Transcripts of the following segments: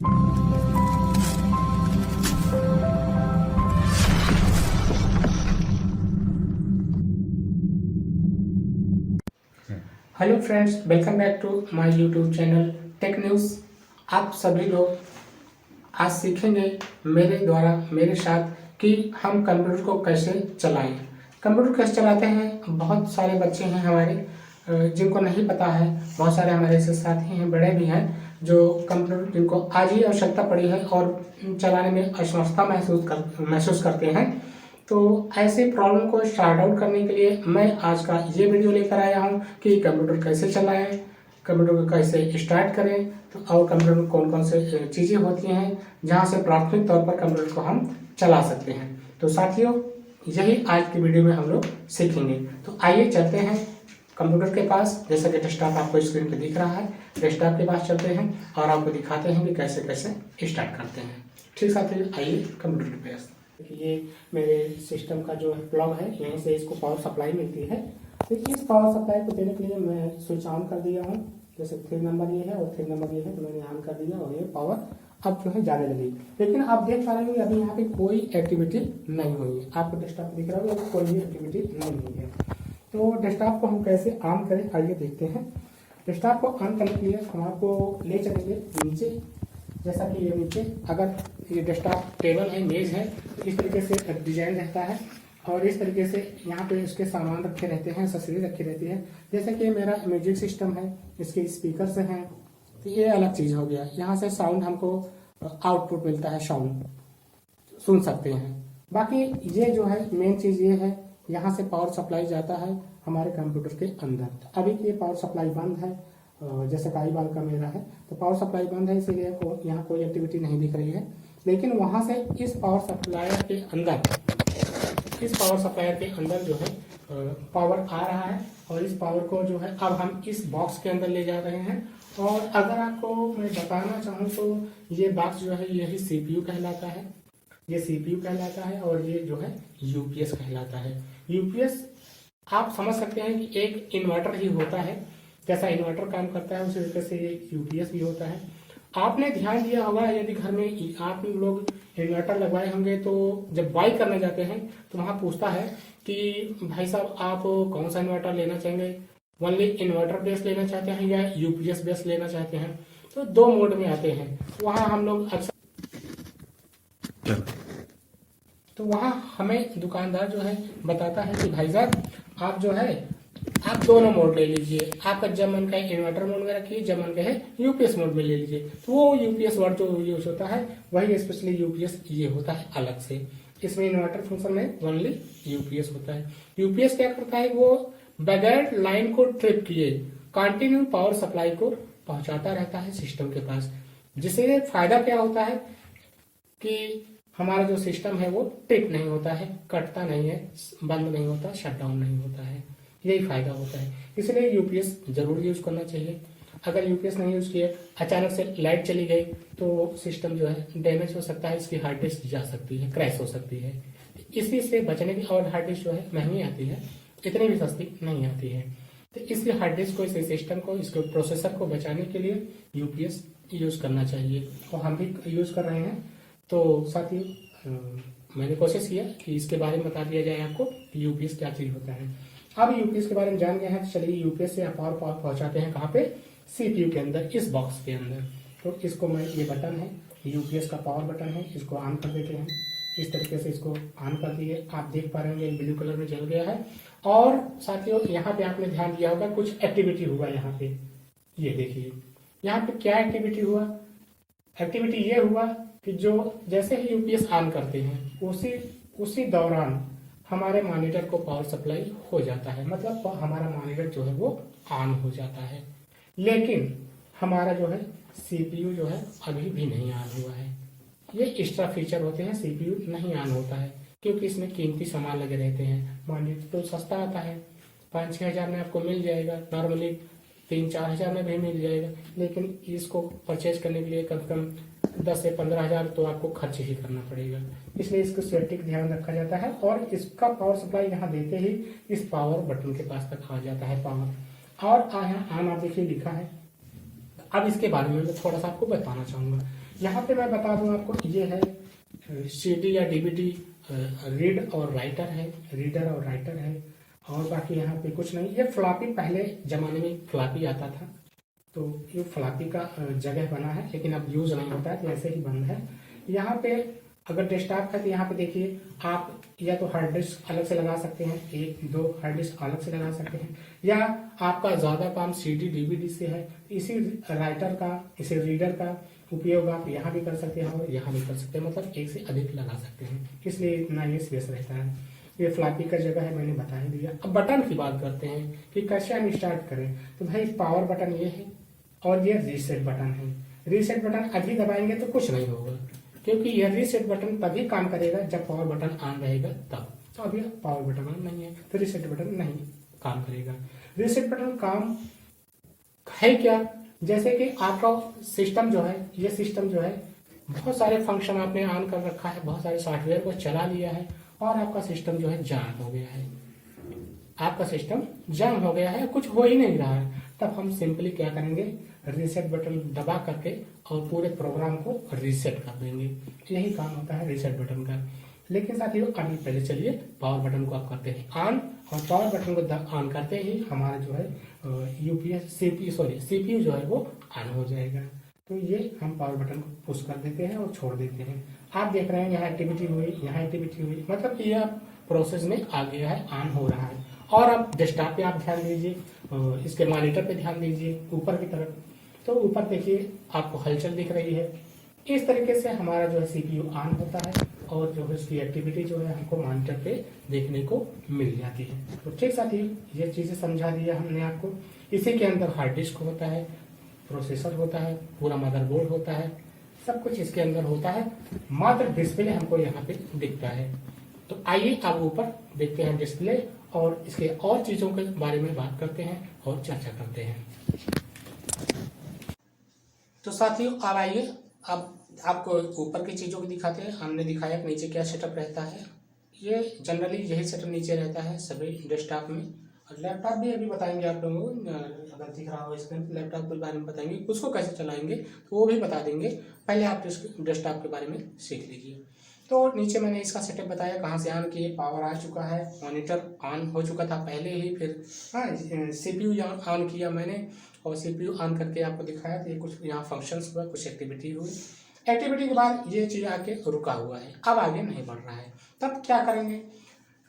Hello friends, welcome back to my YouTube channel tech news. आप सभी लोग आज सीखेंगे मेरे साथ कि हम कंप्यूटर को कैसे चलाएं। कंप्यूटर कैसे चलाते हैं, बहुत सारे बच्चे हैं हमारे जिनको नहीं पता है। बहुत सारे हमारे ऐसे साथी हैं, बड़े भी हैं, जो कंप्यूटर जिनको आज ही आवश्यकता पड़ी है और चलाने में असमर्थता महसूस करते हैं। तो ऐसे प्रॉब्लम को सॉर्ट आउट करने के लिए मैं आज का ये वीडियो लेकर आया हूँ कि कंप्यूटर कैसे चलाएं, कंप्यूटर को कैसे स्टार्ट करें, तो और कंप्यूटर में कौन कौन से चीज़ें होती हैं जहाँ से प्राथमिक तौर पर कंप्यूटर को हम चला सकते हैं। तो साथियों, यही आज की वीडियो में हम लोग सीखेंगे। तो आइए चलते हैं कंप्यूटर के पास। जैसा कि डेस्कटॉप आपको स्क्रीन पर दिख रहा है, डेस्कटॉप के पास चलते हैं और आपको दिखाते हैं कि कैसे कैसे स्टार्ट करते हैं। ठीक साथियों, आइए कंप्यूटर के पास। ये मेरे सिस्टम का जो प्लग है, यहीं से इसको पावर सप्लाई मिलती है। देखिए, इस पावर सप्लाई को देने के लिए मैं स्विच ऑन कर दिया हूँ। जैसे 3 नंबर ये है और 3 नंबर ये है, तो मैंने ऑन कर दिया और ये पावर अब जो है जाने लगी। लेकिन आप देख पा रहे होंगे अभी यहाँ पे कोई एक्टिविटी नहीं हुई है। आपको डेस्कटॉप दिख रहा होगा, अभी कोई भी एक्टिविटी नहीं हुई है। तो डेस्कटॉप को हम कैसे ऑन करें, आइए देखते हैं। डेस्कटॉप को ऑन करने के लिए हम आपको ले चलेंगे नीचे। जैसा कि ये नीचे, अगर ये डेस्कटॉप टेबल है, मेज है, तो इस तरीके से डिजाइन रहता है और इस तरीके से यहाँ पे इसके सामान रखे रहते हैं, एक्सेसरीज रखी रहती है। जैसे कि मेरा म्यूजिक सिस्टम है, इसके स्पीकर्स हैं, तो ये अलग चीज हो गया। यहाँ से साउंड हमको आउटपुट मिलता है, साउंड सुन सकते हैं। बाकी ये जो है मेन चीज ये है, यहाँ से पावर सप्लाई जाता है हमारे कंप्यूटर के अंदर। अभी ये पावर सप्लाई बंद है, जैसे काई बाल का मेरा है, तो पावर सप्लाई बंद है, इसीलिए यहाँ कोई एक्टिविटी नहीं दिख रही है। लेकिन वहां से इस पावर सप्लायर के अंदर जो है पावर आ रहा है और इस पावर को जो है अब हम इस बॉक्स के अंदर ले जा रहे हैं। और अगर आपको मैं बताना चाहूँ तो ये बॉक्स जो है यही सीपीयू कहलाता है, ये सीपीयू कहलाता है और ये जो है यूपीएस कहलाता है। यूपीएस आप समझ सकते हैं कि एक इन्वर्टर ही होता है। जैसा इन्वर्टर काम करता है उसी तरीके से ये यूपीएस भी होता है। आपने ध्यान दिया होगा, यदि घर में आप लोग इन्वर्टर लगवाए होंगे तो जब बाई करने जाते हैं तो वहां पूछता है कि भाई साहब आप कौन सा इन्वर्टर लेना चाहेंगे, ओनली इन्वर्टर बेस लेना चाहते हैं या यूपीएस बेस लेना चाहते हैं। तो 2 मोड में आते हैं। वहां हम लोग अक्सर तो वहां हमें दुकानदार जो है बताता है कि भाई साहब आप जो है आप दोनों मोड ले लीजिए। आपका जब मन का इन्वर्टर मोड में रखिए, जब मन का है यूपीएस मोड में ले लीजिए। तो वो यूपीएस वर्ड जो यूज होता है वही स्पेशली यूपीएस ये होता है अलग से। इसमें इन्वर्टर फंक्शन में ओनली यूपीएस होता है। यूपीएस क्या करता है, वो बगैर लाइन को ट्रिप किए कंटिन्यू पावर सप्लाई को पहुंचाता रहता है सिस्टम के पास। जिससे फायदा क्या होता है कि हमारा जो सिस्टम है वो ट्रिप नहीं होता है, कटता नहीं है, बंद नहीं होता, शटडाउन नहीं होता है। यही फायदा होता है। इसलिए यूपीएस जरूर यूज करना चाहिए। अगर यूपीएस नहीं यूज किए, अचानक से लाइट चली गई तो सिस्टम जो है डैमेज हो सकता है, इसकी हार्ड डिस्क जा सकती है, क्रैश हो सकती है। इसी से बचने की, और हार्ड डिस्क जो है महंगी आती है, इतनी भी सस्ती नहीं आती है। तो इसलिए हार्ड डिस्क को, इस सिस्टम को, इसके प्रोसेसर को बचाने के लिए यूपीएस यूज करना चाहिए और हम भी यूज कर रहे हैं। तो साथियों, मैंने कोशिश किया कि इसके बारे में बता दिया जाए आपको कि यूपीएस क्या चीज होता है। अब यूपीएस के बारे में जान गए हैं, तो चलिए यूपीएस से पावर पहुंचाते हैं कहाँ पे, सीपीयू के अंदर, इस बॉक्स के अंदर। तो इसको मैं, ये बटन है यूपीएस का पावर बटन है, इसको ऑन कर देते हैं। इस तरीके से इसको ऑन कर दिए, आप देख पा रहे होंगे ब्लू कलर में जल गया है। और साथियों, यहाँ पे आपने ध्यान दिया होगा कुछ एक्टिविटी हुआ यहाँ पे। ये देखिए यहाँ पे क्या एक्टिविटी हुआ। एक्टिविटी ये हुआ कि जो जैसे ही यूपीएस ऑन करते हैं उसी दौरान हमारे मॉनिटर को पावर सप्लाई हो जाता है, मतलब हमारा मॉनिटर जो है वो ऑन हो जाता है। लेकिन हमारा जो है सीपीयू जो है अभी भी नहीं ऑन हुआ है। ये एक्स्ट्रा फीचर होते हैं, सीपीयू नहीं ऑन होता है क्योंकि इसमें कीमती सामान लगे रहते हैं। मॉनिटर तो सस्ता आता है, 5-6 हजार में आपको मिल जाएगा, नॉर्मली 3-4 हजार में भी मिल जाएगा। लेकिन इसको परचेज करने के लिए कम से कम 10 से 15 हजार तो आपको खर्च ही करना पड़ेगा। इसलिए इसको सेफ्टी ध्यान रखा जाता है और इसका पावर सप्लाई यहाँ देते ही इस पावर बटन के पास तक आ जाता है पावर। और यहाँ ऑन आप देखिए लिखा है। अब इसके बारे में मैं थोड़ा सा आपको बताना चाहूंगा। यहाँ पे मैं बता दूं आपको, ये है CD या DVD रीड और राइटर है, रीडर और राइटर है, और बाकी यहाँ पे कुछ नहीं। ये फ्लॉपी, पहले जमाने में फ्लॉपी आता था, तो ये फ्लॉपी का जगह बना है, लेकिन अब यूज नहीं होता है, तो ऐसे ही बंद है। यहाँ पे अगर डेस्कटॉप है तो यहाँ पे देखिए आप या तो हार्ड डिस्क अलग से लगा सकते हैं, 1-2 हार्ड डिस्क अलग से लगा सकते हैं, या आपका ज्यादा काम CD DVD से है, इसी राइटर का, इसी रीडर का उपयोग आप यहाँ भी कर सकते हैं और यहाँ भी कर सकते हैं, मतलब एक से अधिक लगा सकते हैं, इसलिए इतना ये स्पेस रहता है। ये फ्लॉपी का जगह है, मैंने बता ही दिया। अब बटन की बात करते हैं कि कैसे हम स्टार्ट करें। तो भाई पावर बटन ये है और ये रीसेट बटन है। रीसेट बटन अभी दबाएंगे तो कुछ नहीं होगा, क्योंकि यह रीसेट बटन तभी काम करेगा जब पावर बटन ऑन रहेगा तब। तो अभी पावर बटन ऑन नहीं है तो रीसेट बटन नहीं काम करेगा। रीसेट बटन काम है क्या, जैसे कि आपका सिस्टम जो है, ये सिस्टम जो है बहुत सारे फंक्शन आपने ऑन कर रखा है, बहुत सारे सॉफ्टवेयर को चला लिया है और आपका सिस्टम जो है जाम हो गया है, आपका सिस्टम जाम हो गया है, कुछ हो ही नहीं रहा है। तब हम सिंपली क्या करेंगे, रीसेट बटन दबा करके और पूरे प्रोग्राम को रीसेट कर देंगे। यही काम होता है रीसेट बटन का। लेकिन साथियों अभी पहले चलिए पावर बटन को आप करते हैं ऑन, और पावर बटन को ऑन करते ही हमारा जो है CPU जो है वो ऑन हो जाएगा। तो ये हम पावर बटन को पुश कर देते हैं और छोड़ देते हैं। आप देख रहे हैं यहाँ एक्टिविटी हुई, यहाँ एक्टिविटी हुई, मतलब ये आप प्रोसेस में आ गया है, ऑन हो रहा है। और अब डेस्कटॉप पे आप ध्यान दीजिए, इसके मॉनिटर पे ध्यान दीजिए ऊपर की तरफ, तो ऊपर देखिए आपको हलचल दिख रही है। इस तरीके से हमारा जो है CPU ऑन होता है और जो है उसकी एक्टिविटी जो है हमको मॉनिटर पे देखने को मिल जाती है। तो ठीक साथी, ये चीजें समझा दिया हमने आपको। इसी के अंदर हार्ड डिस्क होता है, प्रोसेसर होता है, पूरा मदरबोर्ड होता है, सब कुछ इसके अंदर होता है, मात्र डिस्प्ले हमको यहाँ पे दिखता है। तो आइए अब ऊपर देखते हैं डिस्प्ले और इसके और चीजों के बारे में बात करते हैं और चर्चा करते हैं। तो साथियों अब आइए, अब आपको ऊपर की चीजों को दिखाते हैं। हमने दिखाया कि नीचे क्या सेटअप रहता है। ये जनरली यही सेटअप नीचे रहता है सभी डेस्कटॉप में, और लैपटॉप भी अभी बताएंगे आप लोगों को, अगर दिख रहा हो स्क्रीन पर लैपटॉप के बारे में बताएंगे, उसको कैसे चलाएंगे तो वो भी बता देंगे। पहले आप डेस्कटॉप के बारे में सीख लीजिए। तो नीचे मैंने इसका सेटअप बताया, कहाँ से ऑन किए, पावर आ चुका है, मॉनिटर ऑन हो चुका था पहले ही, फिर CPU ऑन किया मैंने और CPU ऑन करके आपको दिखाया। तो ये कुछ यहाँ फंक्शंस हुआ, कुछ एक्टिविटी हुई। एक्टिविटी के बाद ये चीज़ आके रुका हुआ है, अब आगे नहीं बढ़ रहा है। तब क्या करेंगे,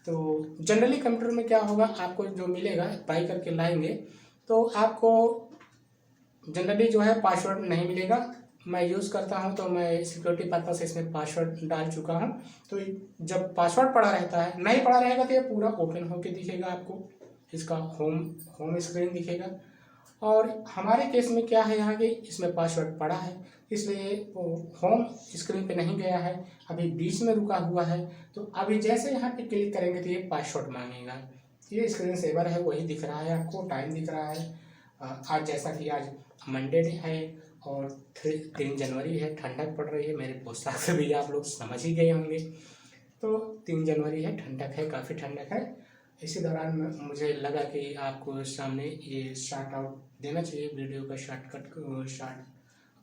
तो जनरली कंप्यूटर में क्या होगा, आपको जो मिलेगा ट्राई करके लाएंगे तो आपको जनरली जो है पासवर्ड नहीं मिलेगा। मैं यूज़ करता हूं तो मैं सिक्योरिटी पर्पज से इसमें पासवर्ड डाल चुका हूं। तो जब पासवर्ड पड़ा रहता है, नहीं पड़ा रहेगा तो ये पूरा ओपन होके दिखेगा आपको, इसका होम स्क्रीन दिखेगा। और हमारे केस में क्या है यहाँ के, इसमें पासवर्ड पड़ा है, इसलिए वो होम स्क्रीन पे नहीं गया है, अभी बीच में रुका हुआ है। तो अभी जैसे यहाँ पे क्लिक करेंगे तो ये पासवर्ड मांगेगा। ये स्क्रीन सेवर है, वही दिख रहा है आपको, टाइम दिख रहा है। आज जैसा कि आज मंडे है और 3 जनवरी है, ठंडक पड़ रही है, मेरे पोशाक से भी आप लोग समझ ही गए होंगे। तो 3 जनवरी है, ठंडक है, काफ़ी ठंडक है। इसी दौरान मुझे लगा कि आपको सामने ये शार्ट आउट देना चाहिए वीडियो का, शार्ट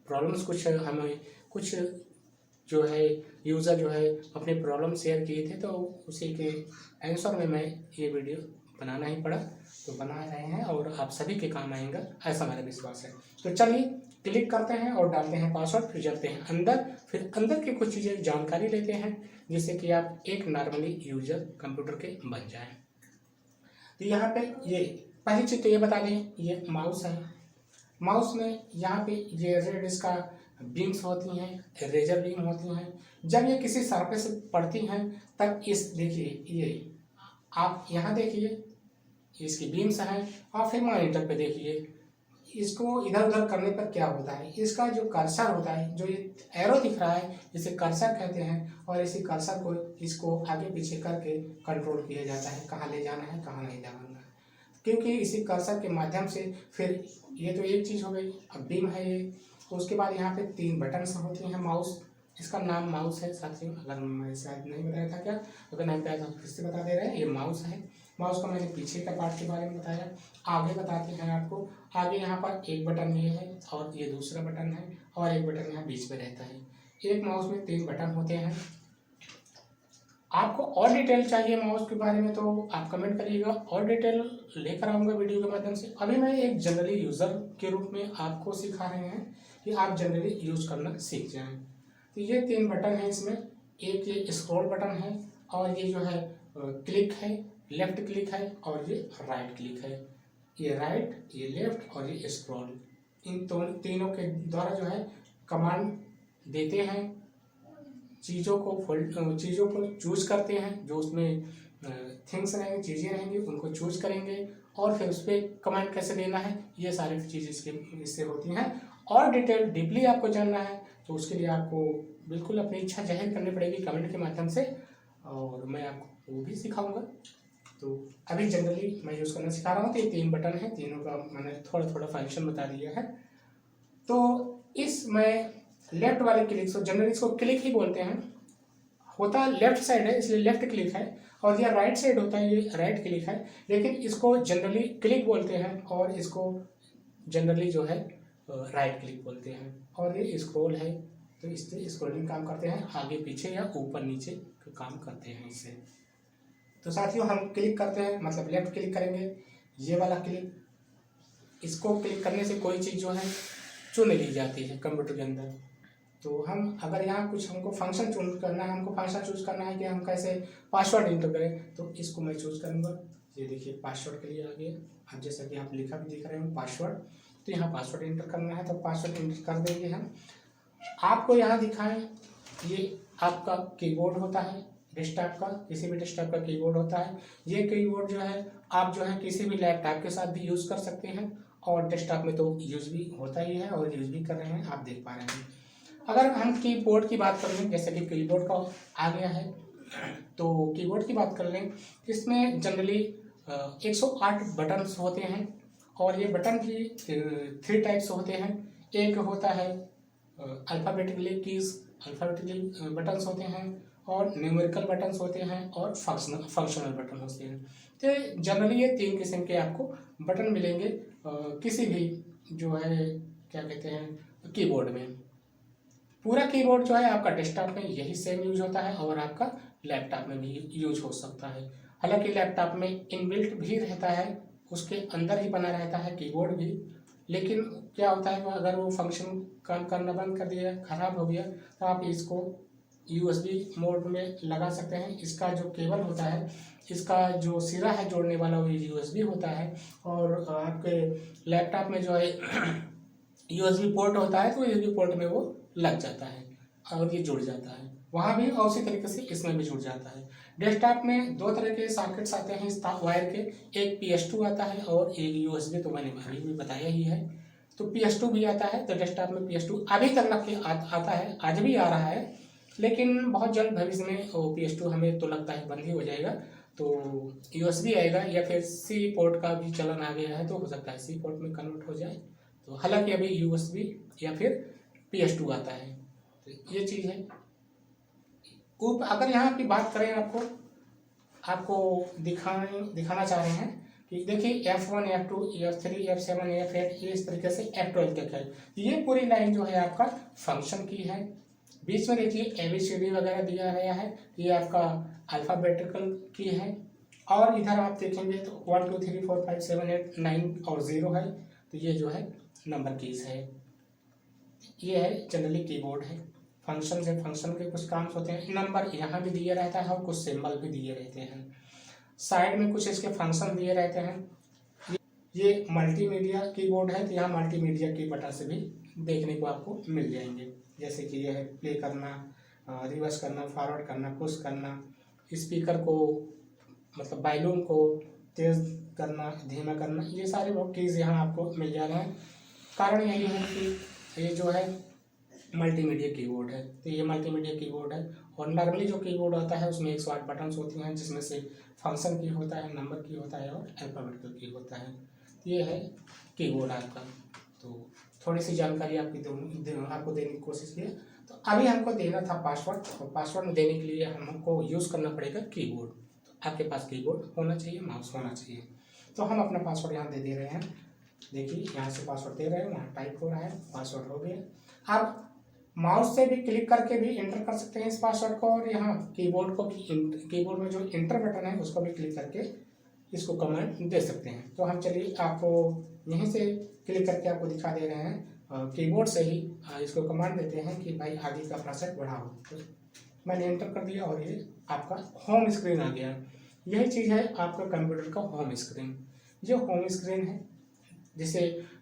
प्रॉब्लम्स कुछ हमें कुछ जो है यूज़र जो है अपने प्रॉब्लम शेयर किए थे, तो उसी के आंसर में मैं ये वीडियो बनाना ही पड़ा। तो बना रहे हैं और आप सभी के काम आएगा, ऐसा मेरा विश्वास है। तो चलिए क्लिक करते हैं और डालते हैं पासवर्ड, फिर चलते हैं अंदर, फिर अंदर की कुछ चीज़ें जानकारी लेते हैं जिससे कि आप एक नॉर्मली यूजर कंप्यूटर के बन जाएं। तो यहाँ पे ये पहली चीज़ तो ये बता दें, ये माउस है। माउस में यहाँ पे ये रेड इसका बीम्स होती हैं, रेजर बीम होती हैं। जब ये किसी सरफेस से पड़ती हैं तब इस देखिए ये आप यहाँ देखिए इसकी बीम्स हैं, और फिर मॉनिटर पे देखिए इसको इधर उधर करने पर क्या होता है, इसका जो कर्सर होता है, जो ये एरो दिख रहा है इसे कर्सर कहते हैं, और इसी कर्सर को इसको आगे पीछे करके कंट्रोल किया जाता है, कहाँ ले जाना है कहाँ नहीं जाना है, क्योंकि इसी कर्सर के माध्यम से। फिर ये तो एक चीज़ हो गई, अब बीम है ये। तो उसके बाद यहाँ पे 3 बटन्स होती हैं, माउस, इसका नाम माउस है साथियों, अगर मैं शायद नहीं बताया था क्या, अगर नहीं बताया तो फिर से बता दे रहे हैं, ये माउस है। माउस का मैंने पीछे का पार्ट के बारे में बताया, आगे बताते हैं आपको। आगे यहाँ पर एक बटन ये है और ये दूसरा बटन है, और एक बटन यहाँ बीच में रहता है। एक माउस में 3 बटन होते हैं। आपको और डिटेल चाहिए माउस के बारे में तो आप कमेंट करिएगा, और डिटेल लेकर आऊँगा वीडियो के माध्यम से। अभी मैं एक जनरली यूज़र के रूप में आपको सिखा रहे हैं कि आप जनरली यूज़ करना सीख जाएं। तो ये 3 बटन हैं इसमें, एक ये स्क्रॉल बटन है, और ये जो है क्लिक है, लेफ्ट क्लिक है, और ये राइट क्लिक है। ये राइट, ये लेफ्ट और ये स्क्रॉल, इन तीनों के द्वारा जो है कमांड देते हैं, चीज़ों को चूज करते हैं, जो उसमें थिंग्स रहेंगे, चीज़ें रहेंगी, उनको चूज करेंगे, और फिर उस पर कमांड कैसे देना है, ये सारी चीज़ें इससे होती हैं। और डिटेल डीपली आपको जानना है तो उसके लिए आपको बिल्कुल अपनी इच्छा जाहिर करनी पड़ेगी कमेंट के माध्यम से, और मैं आपको वो भी सिखाऊंगा। तो अभी जनरली मैं यूज़ करना सिखा रहा हूँ। तो ये 3 बटन है, तीनों का मैंने थोड़ा थोड़ा फंक्शन बता दिया है। तो इसमें लेफ्ट वाले क्लिक को जनरली इसको क्लिक ही बोलते हैं, होता लेफ्ट साइड है इसलिए लेफ्ट क्लिक है, और यह राइट साइड होता है ये राइट क्लिक है, लेकिन इसको जनरली क्लिक बोलते हैं और इसको जनरली जो है राइट क्लिक बोलते हैं। और ये स्क्रॉल है, तो इससे स्क्रॉलिंग काम करते हैं, आगे पीछे या ऊपर नीचे का काम करते हैं इससे। तो साथियों हम क्लिक करते हैं मतलब लेफ्ट क्लिक करेंगे, ये वाला क्लिक, इसको क्लिक करने से कोई चीज़ जो है चुन ली जाती है कंप्यूटर के अंदर। तो हम अगर यहाँ कुछ हमको फंक्शन चूज करना है, हमको फंक्शन चूज करना है कि हम कैसे पासवर्ड इंटर करें, तो इसको मैं चूज करूँगा। ये देखिए पासवर्ड के लिए आ गया, अब जैसा कि आप लिखा भी दिख रहे हो पासवर्ड, तो यहाँ पासवर्ड इंटर करना है तो पासवर्ड इंटर कर देंगे हम। आपको यहाँ दिखाएं, ये आपका कीबोर्ड होता है डेस्कटॉप का, किसी भी डेस्कटॉप का कीबोर्ड होता है। ये कीबोर्ड जो है आप जो है किसी भी लैपटॉप के साथ भी यूज़ कर सकते हैं, और डेस्कटॉप में तो यूज़ भी होता ही है और यूज़ भी कर रहे हैं, आप देख पा रहे हैं। अगर हम कीबोर्ड की बात कर लें, जैसे कि कीबोर्ड का आ गया है, तो कीबोर्ड की बात कर लें, इसमें जनरली 108 बटन्स होते हैं, और ये बटन भी 3 टाइप्स होते हैं। एक होता है अल्फ़ाबेटिकली कीज, अल्फ़ाबेटिकली बटन्स होते हैं, और न्यूमेरिकल बटन्स होते हैं, और फंक्शनल बटन होते हैं। तो जनरली ये 3 किस्म के आपको बटन मिलेंगे किसी भी जो है क्या कहते हैं कीबोर्ड में। पूरा कीबोर्ड जो है आपका डेस्कटॉप में यही सेम यूज होता है, और आपका लैपटॉप में भी यूज हो सकता है। हालांकि लैपटॉप में इनबिल्ट भी रहता है, उसके अंदर ही बना रहता है कीबोर्ड भी, लेकिन क्या होता है अगर वो फंक्शन काम करना बंद कर दिया, खराब हो गया, तो आप इसको यूएसबी मोड में लगा सकते हैं। इसका जो केबल होता है, इसका जो सिरा है जोड़ने वाला, वो यूएसबी होता है, और आपके लैपटॉप में जो है यूएसबी पोर्ट होता है, तो यूएसबी पोर्ट में वो लग जाता है और ये जुड़ जाता है वहाँ भी, और उसी तरीके से इसमें भी जुड़ जाता है। डेस्कटॉप में 2 तरह के सॉकेट्स आते हैं इस वायर के, एक PS2 आता है और एक यूएसबी, तो मैंने अभी भी बताया ही है। तो PS2 भी आता है, तो डेस्कटॉप में PS2 अभी तक लग के आता है, आज भी आ रहा है, लेकिन बहुत जल्द भविष्य में वो PS2 हमें तो लगता है बंद ही हो जाएगा, तो यूएसबी आएगा, या फिर C पोर्ट का भी चलन आ गया है, तो हो सकता है C पोर्ट में कन्वर्ट हो जाए। तो हालांकि अभी यूएसबी या फिर PS2 आता है, तो ये चीज़ है। अगर यहाँ की बात करें, आपको दिखाना चाह रहे हैं कि देखिए F1 F2 F3 F7 F8 ये इस तरीके से F12 तक है। ये पूरी लाइन जो है आपका फंक्शन की है। बीच में देखिए ABCD वगैरह दिया गया है, ये आपका अल्फ़ाबेटिकल की है, और इधर आप देखेंगे तो 1 2 3 4 5 7 8 9 और 0 है, तो ये जो है नंबर कीज है। ये है जनरली कीबोर्ड है। फंक्शन से फंक्शन के कुछ काम होते हैं, नंबर यहाँ भी दिए रहता है और कुछ सिंबल भी दिए रहते हैं, साइड में कुछ इसके फंक्शन दिए रहते हैं। ये मल्टीमीडिया कीबोर्ड है, तो यहाँ मल्टीमीडिया की बटन से भी देखने को आपको मिल जाएंगे, जैसे कि यह है प्ले करना, रिवर्स करना, फॉरवर्ड करना, पुश करना, स्पीकर को मतलब वॉल्यूम को तेज करना, धीमा करना, ये सारे वो कीज़ यहाँ आपको मिल जा रहे हैं। कारण यही है कि ये जो है मल्टीमीडिया कीबोर्ड है, तो ये मल्टीमीडिया कीबोर्ड है। और नॉर्मली जो कीबोर्ड होता है उसमें 108 बटन्स होती हैं, जिसमें से फंक्शन की होता है, नंबर की होता है, और अल्फ़ाबेटिकल की होता है। ये है कीबोर्ड आपका। तो थोड़ी सी जानकारी आपको देने की कोशिश की। तो अभी हमको देना था पासवर्ड, और पासवर्ड देने के लिए हमको यूज़ करना पड़ेगा कीबोर्ड। तो आपके पास कीबोर्ड होना चाहिए, माउस होना चाहिए। तो हम अपना पासवर्ड यहाँ दे रहे हैं। देखिए यहाँ से पासवर्ड दे रहे हैं, वहाँ टाइप हो रहा है, पासवर्ड हो गया। आप माउस से भी क्लिक करके भी एंटर कर सकते हैं इस पासवर्ड को, और यहाँ कीबोर्ड में जो एंटर बटन है उसको भी क्लिक करके इसको कमांड दे सकते हैं। तो हम चलिए आपको यहीं से क्लिक करके आपको दिखा दे रहे हैं, कीबोर्ड से ही इसको कमांड देते हैं कि भाई आगे का प्रोसेस बढ़ाओ। तो मैंने एंटर कर दिया और ये आपका होम स्क्रीन आ गया। यही चीज़ है आपका कंप्यूटर का होम स्क्रीन। ये होम स्क्रीन है जिसे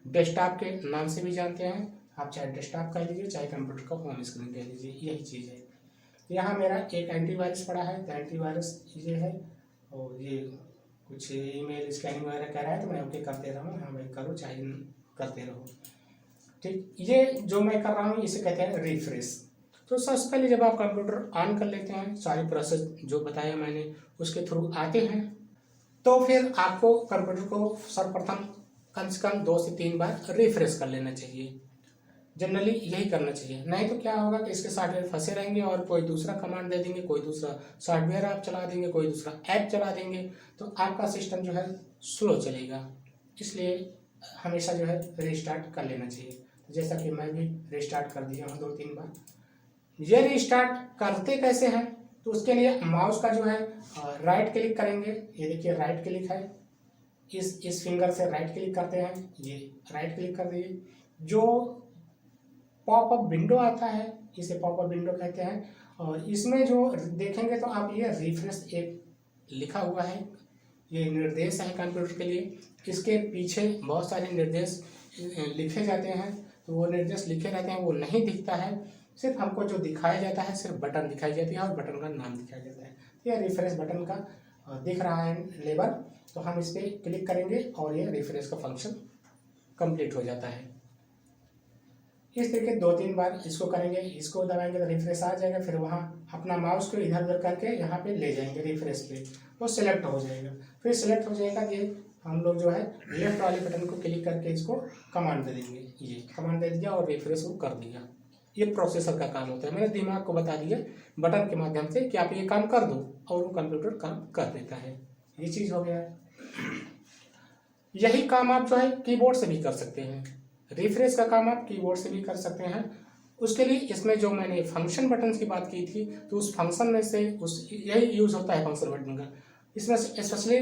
डेस्कटॉप के नाम से भी जानते हैं, आप चाहे डेस्कटॉप कह लीजिए चाहे कंप्यूटर का होम स्क्रीन कह लीजिए, यही चीज़ है। यहाँ मेरा एक एंटीवायरस पड़ा है, तो एंटीवायरस ये है, और ये कुछ ईमेल स्कैनिंग वगैरह कर रहा है तो मैं ओके कर दे रहा हूँ। हाँ भाई करो चाहे करते रहो, ठीक। ये जो मैं कर रहा हूँ इसे कहते हैं रिफ्रेश। तो सबसे पहले जब आप कंप्यूटर ऑन कर लेते हैं, सारी प्रोसेस जो बताया मैंने उसके थ्रू आते हैं, तो फिर आपको कंप्यूटर को सर्वप्रथम कम से कम 2 से 3 बार रिफ्रेश कर लेना चाहिए। जनरली यही करना चाहिए, नहीं तो क्या होगा कि इसके सॉफ्टवेयर फंसे रहेंगे और कोई दूसरा कमांड दे देंगे, कोई दूसरा सॉफ्टवेयर आप चला देंगे, कोई दूसरा ऐप चला देंगे, तो आपका सिस्टम जो है स्लो चलेगा। इसलिए हमेशा जो है रिस्टार्ट कर लेना चाहिए। जैसा कि मैं भी रिस्टार्ट कर दिया हूँ 2-3 बार। ये रिस्टार्ट करते कैसे हैं, तो उसके लिए माउस का जो है राइट क्लिक करेंगे। ये देखिए राइट क्लिक है, इस फिंगर से राइट क्लिक करते हैं, ये राइट क्लिक कर दिए। जो पॉपअप विंडो आता है इसे पॉपअप विंडो कहते हैं, और इसमें जो देखेंगे तो आप ये रिफ्रेश एक लिखा हुआ है, ये निर्देश है कंप्यूटर के लिए। इसके पीछे बहुत सारे निर्देश लिखे जाते हैं, तो वो निर्देश लिखे रहते हैं वो नहीं दिखता है, सिर्फ हमको जो दिखाया जाता है सिर्फ बटन दिखाई जाती है और बटन का नाम दिखाया जाता है। तो ये रिफ्रेश बटन का दिख रहा है लेबल, तो हम इस पर क्लिक करेंगे और ये रिफ्रेश का फंक्शन कंप्लीट हो जाता है। इस तरीके 2-3 बार इसको करेंगे, इसको दबाएंगे तो रिफ्रेश आ जाएगा। फिर वहाँ अपना माउस को इधर उधर करके यहाँ पे ले जाएंगे रिफ्रेश पे, वो सिलेक्ट हो जाएगा। फिर सिलेक्ट हो जाएगा कि हम लोग जो है लेफ्ट वाले बटन को क्लिक करके इसको कमांड दे देंगे, ये कमांड दे दिया और रिफ्रेश को कर दिया। ये प्रोसेसर का काम होता है, मैंने दिमाग को बता दिया बटन के माध्यम से कि आप ये काम कर दो और वो कंप्यूटर काम कर देता है। ये चीज़ हो गया है। यही काम आप जो है कीबोर्ड से भी कर सकते हैं। रिफ्रेश का काम आप कीबोर्ड से भी कर सकते हैं। उसके लिए इसमें जो मैंने फंक्शन बटन की बात की थी, तो उस फंक्शन में से यही यूज होता है फंक्शन बटन का। इसमें स्पेशली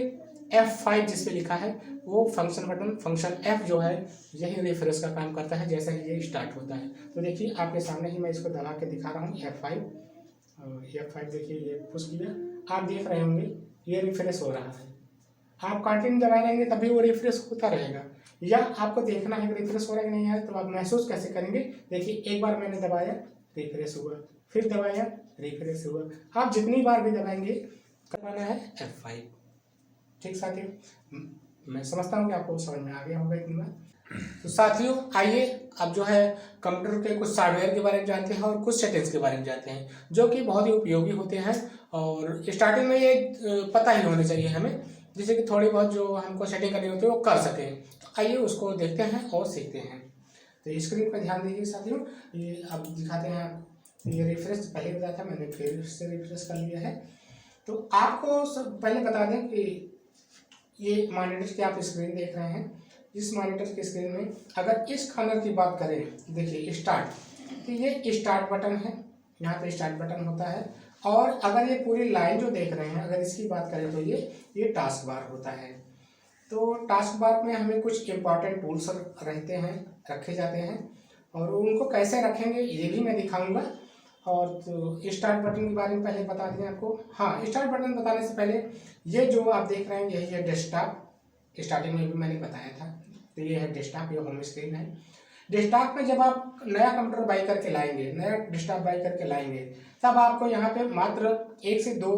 F5 जिस पे लिखा है वो फंक्शन बटन, फंक्शन F जो है यही रिफ्रेश का काम करता है जैसा कि ये स्टार्ट होता है। तो देखिए आपके सामने ही मैं इसको दबा के दिखा रहा हूँ F5 देखिए ये पुश किया, आप देख रहे होंगे ये रिफ्रेश हो रहा है। आप कंटिन्यू दबाए रहेंगे तभी वो रिफ्रेश होता रहेगा, या आपको देखना है कि रिफ्रेश हो रहा है कि नहीं है, तो आप महसूस कैसे करेंगे। देखिए एक बार मैंने दबाया रिफ्रेश हुआ, फिर दबाया रिफ्रेश हुआ। आप जितनी बार भी दबाएंगे करवाना है F5। ठीक साथियों, मैं समझता हूँ कि आपको समझ में आ गया होगा इतनी बार। तो साथियों आइए अब जो है कंप्यूटर के कुछ सॉफ्टवेयर के बारे में जानते हैं और कुछ सेटिंग्स के बारे में जानते हैं जो कि बहुत ही उपयोगी होते हैं, और स्टार्टिंग में ये पता ही होने चाहिए हमें, जिससे कि थोड़ी बहुत जो हमको सेटिंग करनी होती है वो कर सकें। तो आइए उसको देखते हैं और सीखते हैं। तो स्क्रीन पर ध्यान दीजिए साथियों, ये अब दिखाते हैं आपको। ये रिफ्रेश पहले बताया था, मैंने फिर से रिफ्रेश कर लिया है। तो आपको सब पहले बता दें कि ये मॉनिटर की आप स्क्रीन देख रहे हैं, इस मॉनिटर की स्क्रीन में अगर इस खानर की बात करें, देखिए स्टार्ट, तो ये स्टार्ट बटन है, यहाँ पे स्टार्ट बटन होता है। और अगर ये पूरी लाइन जो देख रहे हैं अगर इसकी बात करें तो ये टास्क बार होता है। तो टास्क बार में हमें कुछ इम्पॉर्टेंट टूल्स रहते हैं, रखे जाते हैं, और उनको कैसे रखेंगे ये भी मैं दिखाऊंगा। और तो स्टार्ट बटन के बारे में पहले बता दें आपको। हाँ, स्टार्ट बटन बताने से पहले ये जो आप देख रहे हैं यही है डेस्कटॉप, स्टार्टिंग में भी मैंने बताया था। तो ये है डेस्कटॉप, ये होम स्क्रीन है। डेस्कटॉप में जब आप नया कंप्यूटर बाई करके लाएंगे, नया डेस्कटॉप बाई करके लाएंगे, तब आपको यहाँ पे मात्र 1 से 2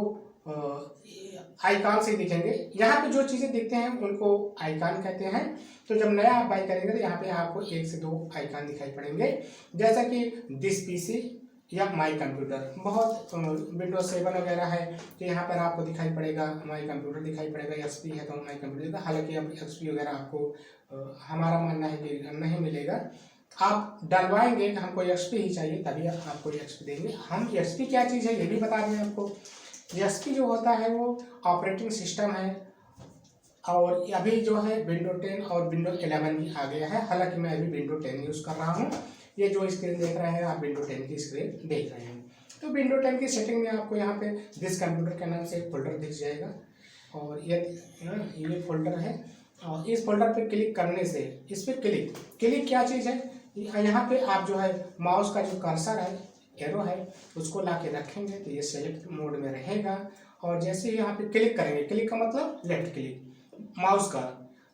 आइकॉन से दिखेंगे। यहाँ पे जो चीज़ें दिखते हैं उनको आइकॉन कहते हैं। तो जब नया आप बाई करेंगे तो यहाँ पे आपको 1 से 2 आइकॉन दिखाई पड़ेंगे, जैसा कि दिस पीसी या माई कंप्यूटर। बहुत विंडोज 7 वगैरह है तो यहाँ पर आपको दिखाई पड़ेगा माई कंप्यूटर दिखाई पड़ेगा, एक्सपी है तो माई कंप्यूटर का। हालांकि अब एक्सपी वगैरह आपको हमारा मानना है कि नहीं मिलेगा, आप डलवाएंगे कि हमको एक्सपी ही चाहिए तभी आपको एक्सपी देंगे। हम एक्सपी क्या चीज़ है ये भी बता दें आपको। एक्सपी जो होता है वो ऑपरेटिंग सिस्टम है, और अभी जो है विंडो 10 और विंडो 11 भी आ गया है। हालांकि मैं अभी विंडो 10 यूज़ कर रहा हूँ। ये जो स्क्रीन देख रहे हैं आप विंडो 10 की स्क्रीन देख रहे हैं। तो विंडो 10 की सेटिंग में आपको यहाँ पे दिस कंप्यूटर के नाम से एक फोल्डर दिख जाएगा और ये फोल्डर है। और इस फोल्डर पे क्लिक करने से इस पे क्लिक क्या चीज़ है, यहाँ पे आप जो है माउस का जो कर्सर है, एरो है, उसको ला के रखेंगे तो ये सेलेक्ट मोड में रहेगा। और जैसे ही यहाँ पे क्लिक करेंगे, क्लिक का मतलब लेफ्ट क्लिक माउस का,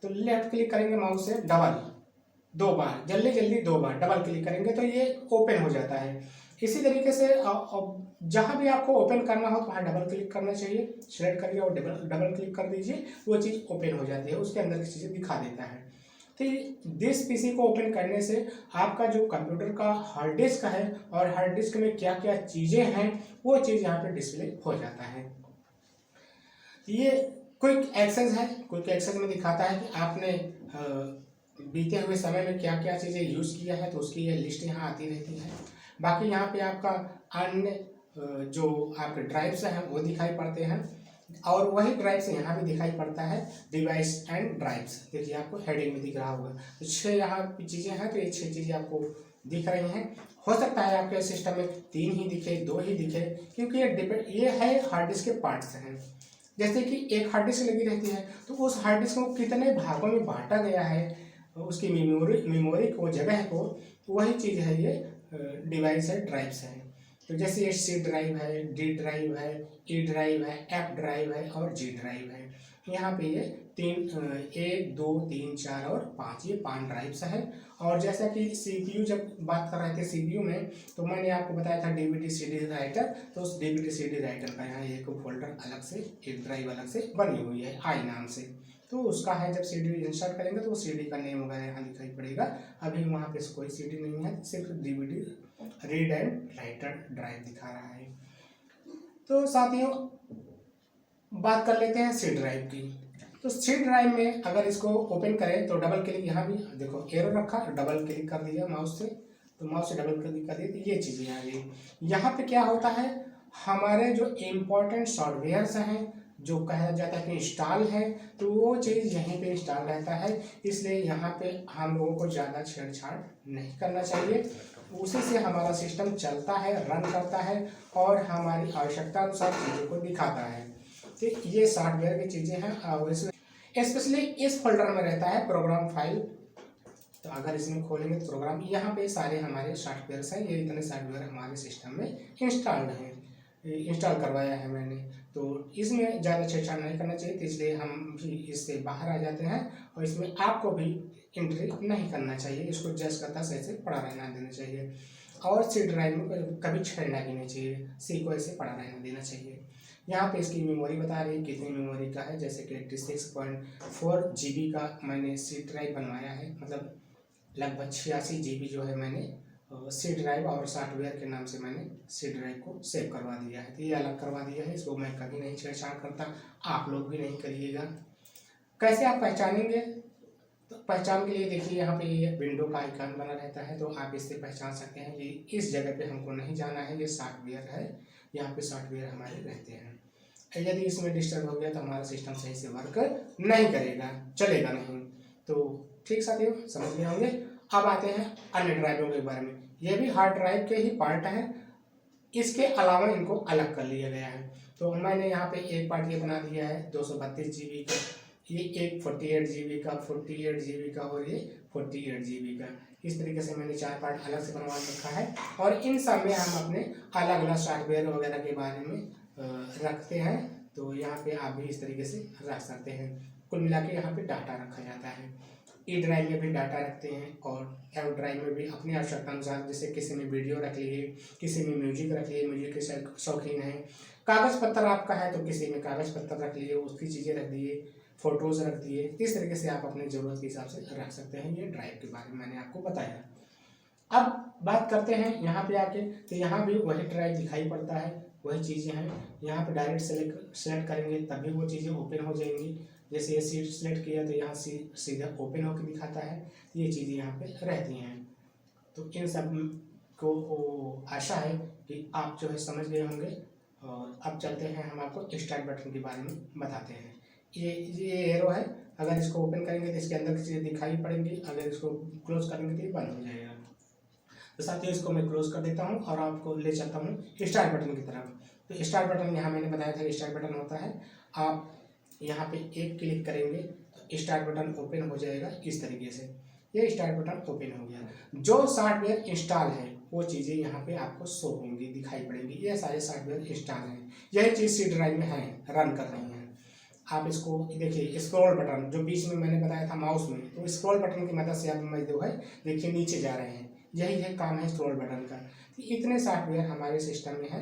तो लेफ्ट क्लिक करेंगे माउस से दो बार जल्दी 2 बार डबल क्लिक करेंगे तो ये ओपन हो जाता है। इसी तरीके से जहाँ भी आपको ओपन करना हो तो वहाँ डबल क्लिक करना चाहिए, सिलेक्ट करिए और डबल क्लिक कर दीजिए, वो चीज़ ओपन हो जाती है, उसके अंदर की चीज़ें दिखा देता है। तो दिस पीसी को ओपन करने से आपका जो कंप्यूटर का हार्ड डिस्क है और हार्ड डिस्क में क्या क्या चीज़ें हैं वो चीज़ यहाँ पे डिस्प्ले हो जाता है। ये क्विक एक्सेस है, क्विक एक्सेस में दिखाता है कि आपने बीते हुए समय में क्या क्या चीज़ें यूज़ किया है, तो उसकी ये लिस्ट यहाँ आती रहती है। बाकी यहाँ पे आपका अन्य जो आपके ड्राइव्स हैं वो दिखाई पड़ते हैं और वही ड्राइव्स यहाँ भी दिखाई पड़ता है, डिवाइस एंड ड्राइव्स। देखिए आपको हेडिंग में दिख रहा होगा, तो 6 यहाँ पे चीज़ें हैं, तो ये 6 चीज़ें आपको दिख रही हैं। हो सकता है आपके सिस्टम में 3 ही दिखे, 2 ही दिखे, क्योंकि ये है हार्ड डिस्क के पार्ट्स हैं। जैसे कि एक हार्ड डिस्क लगी रहती है तो उस हार्ड डिस्क को कितने भागों में बांटा गया है, उसकी मेमोरी को, जगह को, वही चीज़ है ये डिवाइस है, ड्राइव्स है। तो जैसे ये सी ड्राइव है, डी ड्राइव है, ई ड्राइव है, एफ ड्राइव है और जी ड्राइव है। यहाँ पे ये 1 2 3 4 और 5 ये 5 ड्राइव्स है। और जैसा कि सीपीयू जब बात कर रहे थे सीपीयू में, तो मैंने आपको बताया था डीवीडी सीडी राइटर, तो उस डीवीडी सीडी राइटर का यहाँ एक फोल्डर अलग से, एक ड्राइव अलग से बनी हुई है आई नाम से। तो उसका है, जब सीडी इंस्टॉल करेंगे तो वो सीडी का नेम वगैरह यहाँ दिखाई पड़ेगा। अभी वहाँ पे कोई सीडी नहीं है, सिर्फ DVD read and writer drive दिखा रहा है। तो साथियों बात कर लेते हैं सी ड्राइव की। तो सी ड्राइव में अगर इसको ओपन करें तो डबल क्लिक, यहाँ भी देखो एरो रखा, डबल क्लिक कर दिया माउस से, तो माउस से डबल क्लिक कर दिया तो ये चीज़ें आ गई। यहाँ पे क्या होता है, हमारे जो इम्पोर्टेंट सॉफ्टवेयर्स हैं, जो कहा जाता है कि इंस्टॉल है, तो वो चीज़ यहीं पे इंस्टॉल रहता है। इसलिए यहाँ पे हम लोगों को ज़्यादा छेड़छाड़ नहीं करना चाहिए, उसी से हमारा सिस्टम चलता है, रन करता है और हमारी आवश्यकता अनुसार चीज़ों को दिखाता है। तो ये सॉफ्टवेयर की चीज़ें हैं और इसमें स्पेशली इस फोल्डर में रहता है प्रोग्राम फाइल। तो अगर इसमें खोलेंगे तो प्रोग्राम, यहाँ पे सारे हमारे सॉफ्टवेयर्स हैं, ये इतने सॉफ्टवेयर हमारे सिस्टम में इंस्टॉल्ड हैं, इंस्टॉल करवाया है मैंने। तो इसमें ज़्यादा छेड़छाड़ नहीं करना चाहिए, तो इसलिए हम भी इससे बाहर आ जाते हैं और इसमें आपको भी एंट्री नहीं करना चाहिए, इसको जस्ट करता सही से पड़ा रहना देना चाहिए। और सी ड्राइव में कभी छेड़ना भी नहीं चाहिए, सी को ऐसे पड़ा रहना देना चाहिए। यहाँ पे इसकी मेमोरी बता रही है कितनी मेमोरी का है, जैसे कि 86.4 GB का मैंने सी ड्राइव बनवाया है, मतलब लगभग 86 GB जो है मैंने सी ड्राइव और सॉफ्टवेयर के नाम से मैंने सी ड्राइव को सेव करवा दिया है। तो ये अलग करवा दिया है, इसको मैं कभी नहीं छेड़छाड़ करता, आप लोग भी नहीं करिएगा। कैसे आप पहचानेंगे, तो पहचान के लिए देखिए यहाँ पे ये विंडो का आइकन बना रहता है, तो आप इससे पहचान सकते हैं कि इस जगह पे हमको नहीं जाना है, ये सॉफ्टवेयर है, यहाँ पे सॉफ्टवेयर हमारे रहते हैं। यदि इसमें डिस्टर्ब हो गया तो हमारा सिस्टम सही से वर्क नहीं करेगा, चलेगा नहीं। तो ठीक साथियों, समझ गए होंगे। अब आते हैं अन्य ड्राइवों के बारे में, ये भी हार्ड ड्राइव के ही पार्ट हैं, इसके अलावा इनको अलग कर लिया गया है। तो मैंने यहाँ पे एक पार्ट ये बना दिया है 232 GB का, ये एक 48 GB का, 48 GB का और ये 48 GB का। इस तरीके से मैंने 4 पार्ट अलग से बनवा रखा है और इन सब में हम अपने अलग अलग सॉफ्टवेयर वगैरह के बारे में रखते हैं। तो यहाँ पे आप भी इस तरीके से रख सकते हैं। कुल मिला के यहाँ पे डाटा रखा जाता है। ई ड्राइव में भी डाटा रखते हैं और एफ ड्राइव में भी अपनी आवश्यकता अनुसार, जैसे किसी में वीडियो रख लिए, किसी में म्यूजिक रख लिए, म्यूजिक के शौकीन है, कागज़ पत्तर आपका है तो किसी में कागज़ पत्तर रख लिए, उसकी चीज़ें रख दिए, फोटोज़ रख दिए। इस तरीके से आप अपनी ज़रूरत के हिसाब से रख सकते हैं। ये ड्राइव के बारे में मैंने आपको बताया। अब बात करते हैं यहाँ पे आके, तो यहाँ भी वही ड्राइव दिखाई पड़ता है, वही चीज़ें हैं। यहाँ पे डायरेक्ट सेलेक्ट करेंगे तभी वो चीज़ें ओपन हो जाएंगी। जैसे ये सीट सेलेक्ट किया तो यहाँ सीधा ओपन होकर दिखाता है, ये चीज़ें यहाँ पे रहती हैं। तो इन सब को आशा है कि आप जो है समझ गए होंगे। और अब चलते हैं, हम आपको स्टार्ट बटन के बारे में बताते हैं। ये एरो है, अगर इसको ओपन करेंगे तो इसके अंदर की चीज़ें दिखाई पड़ेंगी, अगर इसको क्लोज करेंगे तो ये बंद हो जाएगा। तो साथियों इसको मैं क्लोज कर देता हूँ और आपको ले चलता हूँ स्टार्ट बटन की तरफ। तो स्टार्ट बटन यहाँ मैंने बताया था स्टार्ट बटन होता है, आप यहाँ पे एक क्लिक करेंगे तो स्टार्ट बटन ओपन हो जाएगा इस तरीके से। ये स्टार्ट बटन ओपन हो गया। जो सॉफ्टवेयर इंस्टॉल है वो चीज़ें यहाँ पे आपको शो होंगी, दिखाई पड़ेंगी। ये सारे सॉफ्टवेयर इंस्टॉल हैं, यही चीज़ सी ड्राइव में है, रन कर रही हैं। आप इसको देखिए स्क्रॉल बटन जो बीच में मैंने बताया था माउस में, तो स्क्रॉल बटन की मदद से आप मैं जो है देखिए नीचे जा रहे हैं, यही है काम है स्क्रॉल बटन का। तो इतने सॉफ्टवेयर हमारे सिस्टम में है,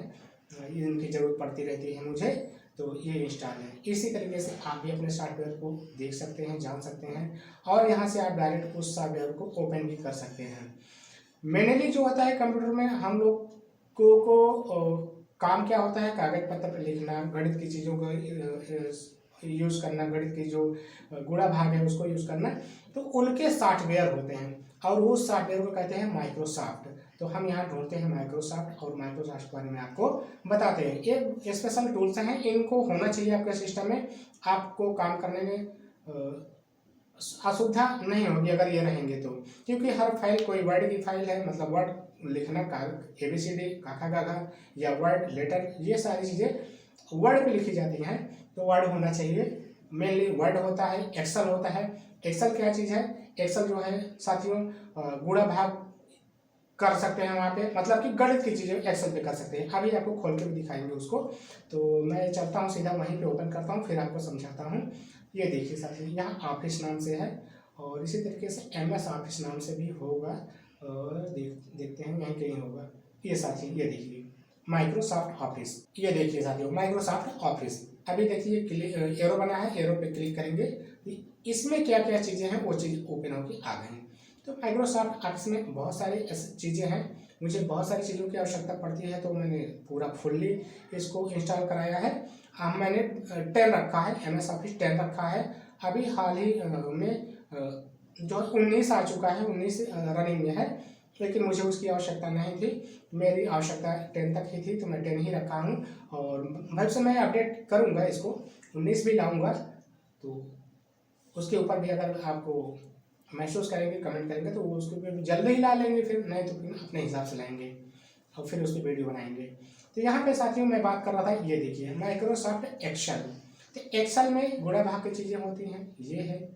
इनकी ज़रूरत पड़ती रहती है मुझे, तो ये इंस्टॉल है। इसी तरीके से आप भी अपने सॉफ्टवेयर को देख सकते हैं, जान सकते हैं, और यहाँ से आप डायरेक्ट उस सॉफ्टवेयर को ओपन भी कर सकते हैं। मेनली जो होता है कंप्यूटर में हम लोग को काम क्या होता है, कागज पत्र पर लिखना, गणित की चीज़ों को यूज़ करना, गणित की जो गुणा भाग है उसको यूज़ करना, तो उनके सॉफ्टवेयर होते हैं और उस सॉफ्टवेयर को कहते हैं माइक्रोसॉफ्ट। तो हम यहाँ ढूंढते हैं माइक्रोसॉफ्ट और माइक्रोसॉफ्ट के बारे में आपको बताते हैं। ये स्पेशल टूल्स हैं, इनको होना चाहिए आपके सिस्टम में, आपको काम करने में असुविधा नहीं होगी अगर ये रहेंगे तो, क्योंकि हर फाइल कोई वर्ड की फाइल है, मतलब वर्ड लिखना का ABCD काका गागा या वर्ड लेटर, ये सारी चीज़ें वर्ड पे लिखी जाती हैं, तो वर्ड होना चाहिए। मेनली वर्ड होता है, एक्सेल होता है। एक्सेल क्या चीज़ है, एक्सेल जो है साथियों गुणा भाग कर सकते हैं वहाँ पे, मतलब कि गणित की चीज़ें एक्सेल पे कर सकते हैं। अभी आपको खोल के भी दिखाएंगे उसको, तो मैं चलता हूँ सीधा वहीं पे ओपन करता हूँ, फिर आपको समझाता हूँ। ये देखिए साथियों यहाँ ऑफिस नाम से है, और इसी तरीके से MS ऑफिस नाम से भी होगा, और देखते हैं यहीं कहीं होगा। ये साथियों ये देखिए माइक्रोसॉफ्ट ऑफिस, ये देखिए साथियों माइक्रोसॉफ्ट ऑफिस। अभी देखिए एरो बना है, एरो पे क्लिक करेंगे, इसमें क्या क्या चीज़ें हैं वो चीज़ ओपन होकर आ गए हैं। तो माइक्रोसॉफ्ट ऑफिस में बहुत सारी चीज़ें हैं, मुझे बहुत सारी चीज़ों की आवश्यकता पड़ती है, तो मैंने पूरा फुल्ली इसको इंस्टॉल कराया है। मैंने 10 रखा है, MS ऑफिस 10 रखा है। अभी हाल ही में जो 19 आ चुका है, 19 रनिंग में है, लेकिन मुझे उसकी आवश्यकता नहीं थी, मेरी आवश्यकता 10 तक ही थी, तो मैं 10 ही रखा हूँ। और भविष्य में अपडेट करूँगा इसको, 19 भी लाऊँगा, तो उसके ऊपर भी अगर आपको महसूस करेंगे, कमेंट करेंगे, तो उसके ऊपर जल्दी ही ला लेंगे, फिर नहीं तो फिर अपने हिसाब से लाएंगे और फिर उस पर वीडियो बनाएंगे। तो यहाँ पे साथियों मैं बात कर रहा था, ये देखिए माइक्रोसॉफ्ट एक्सेल। तो एक्सेल में गुणा भाग की चीज़ें होती हैं, ये है।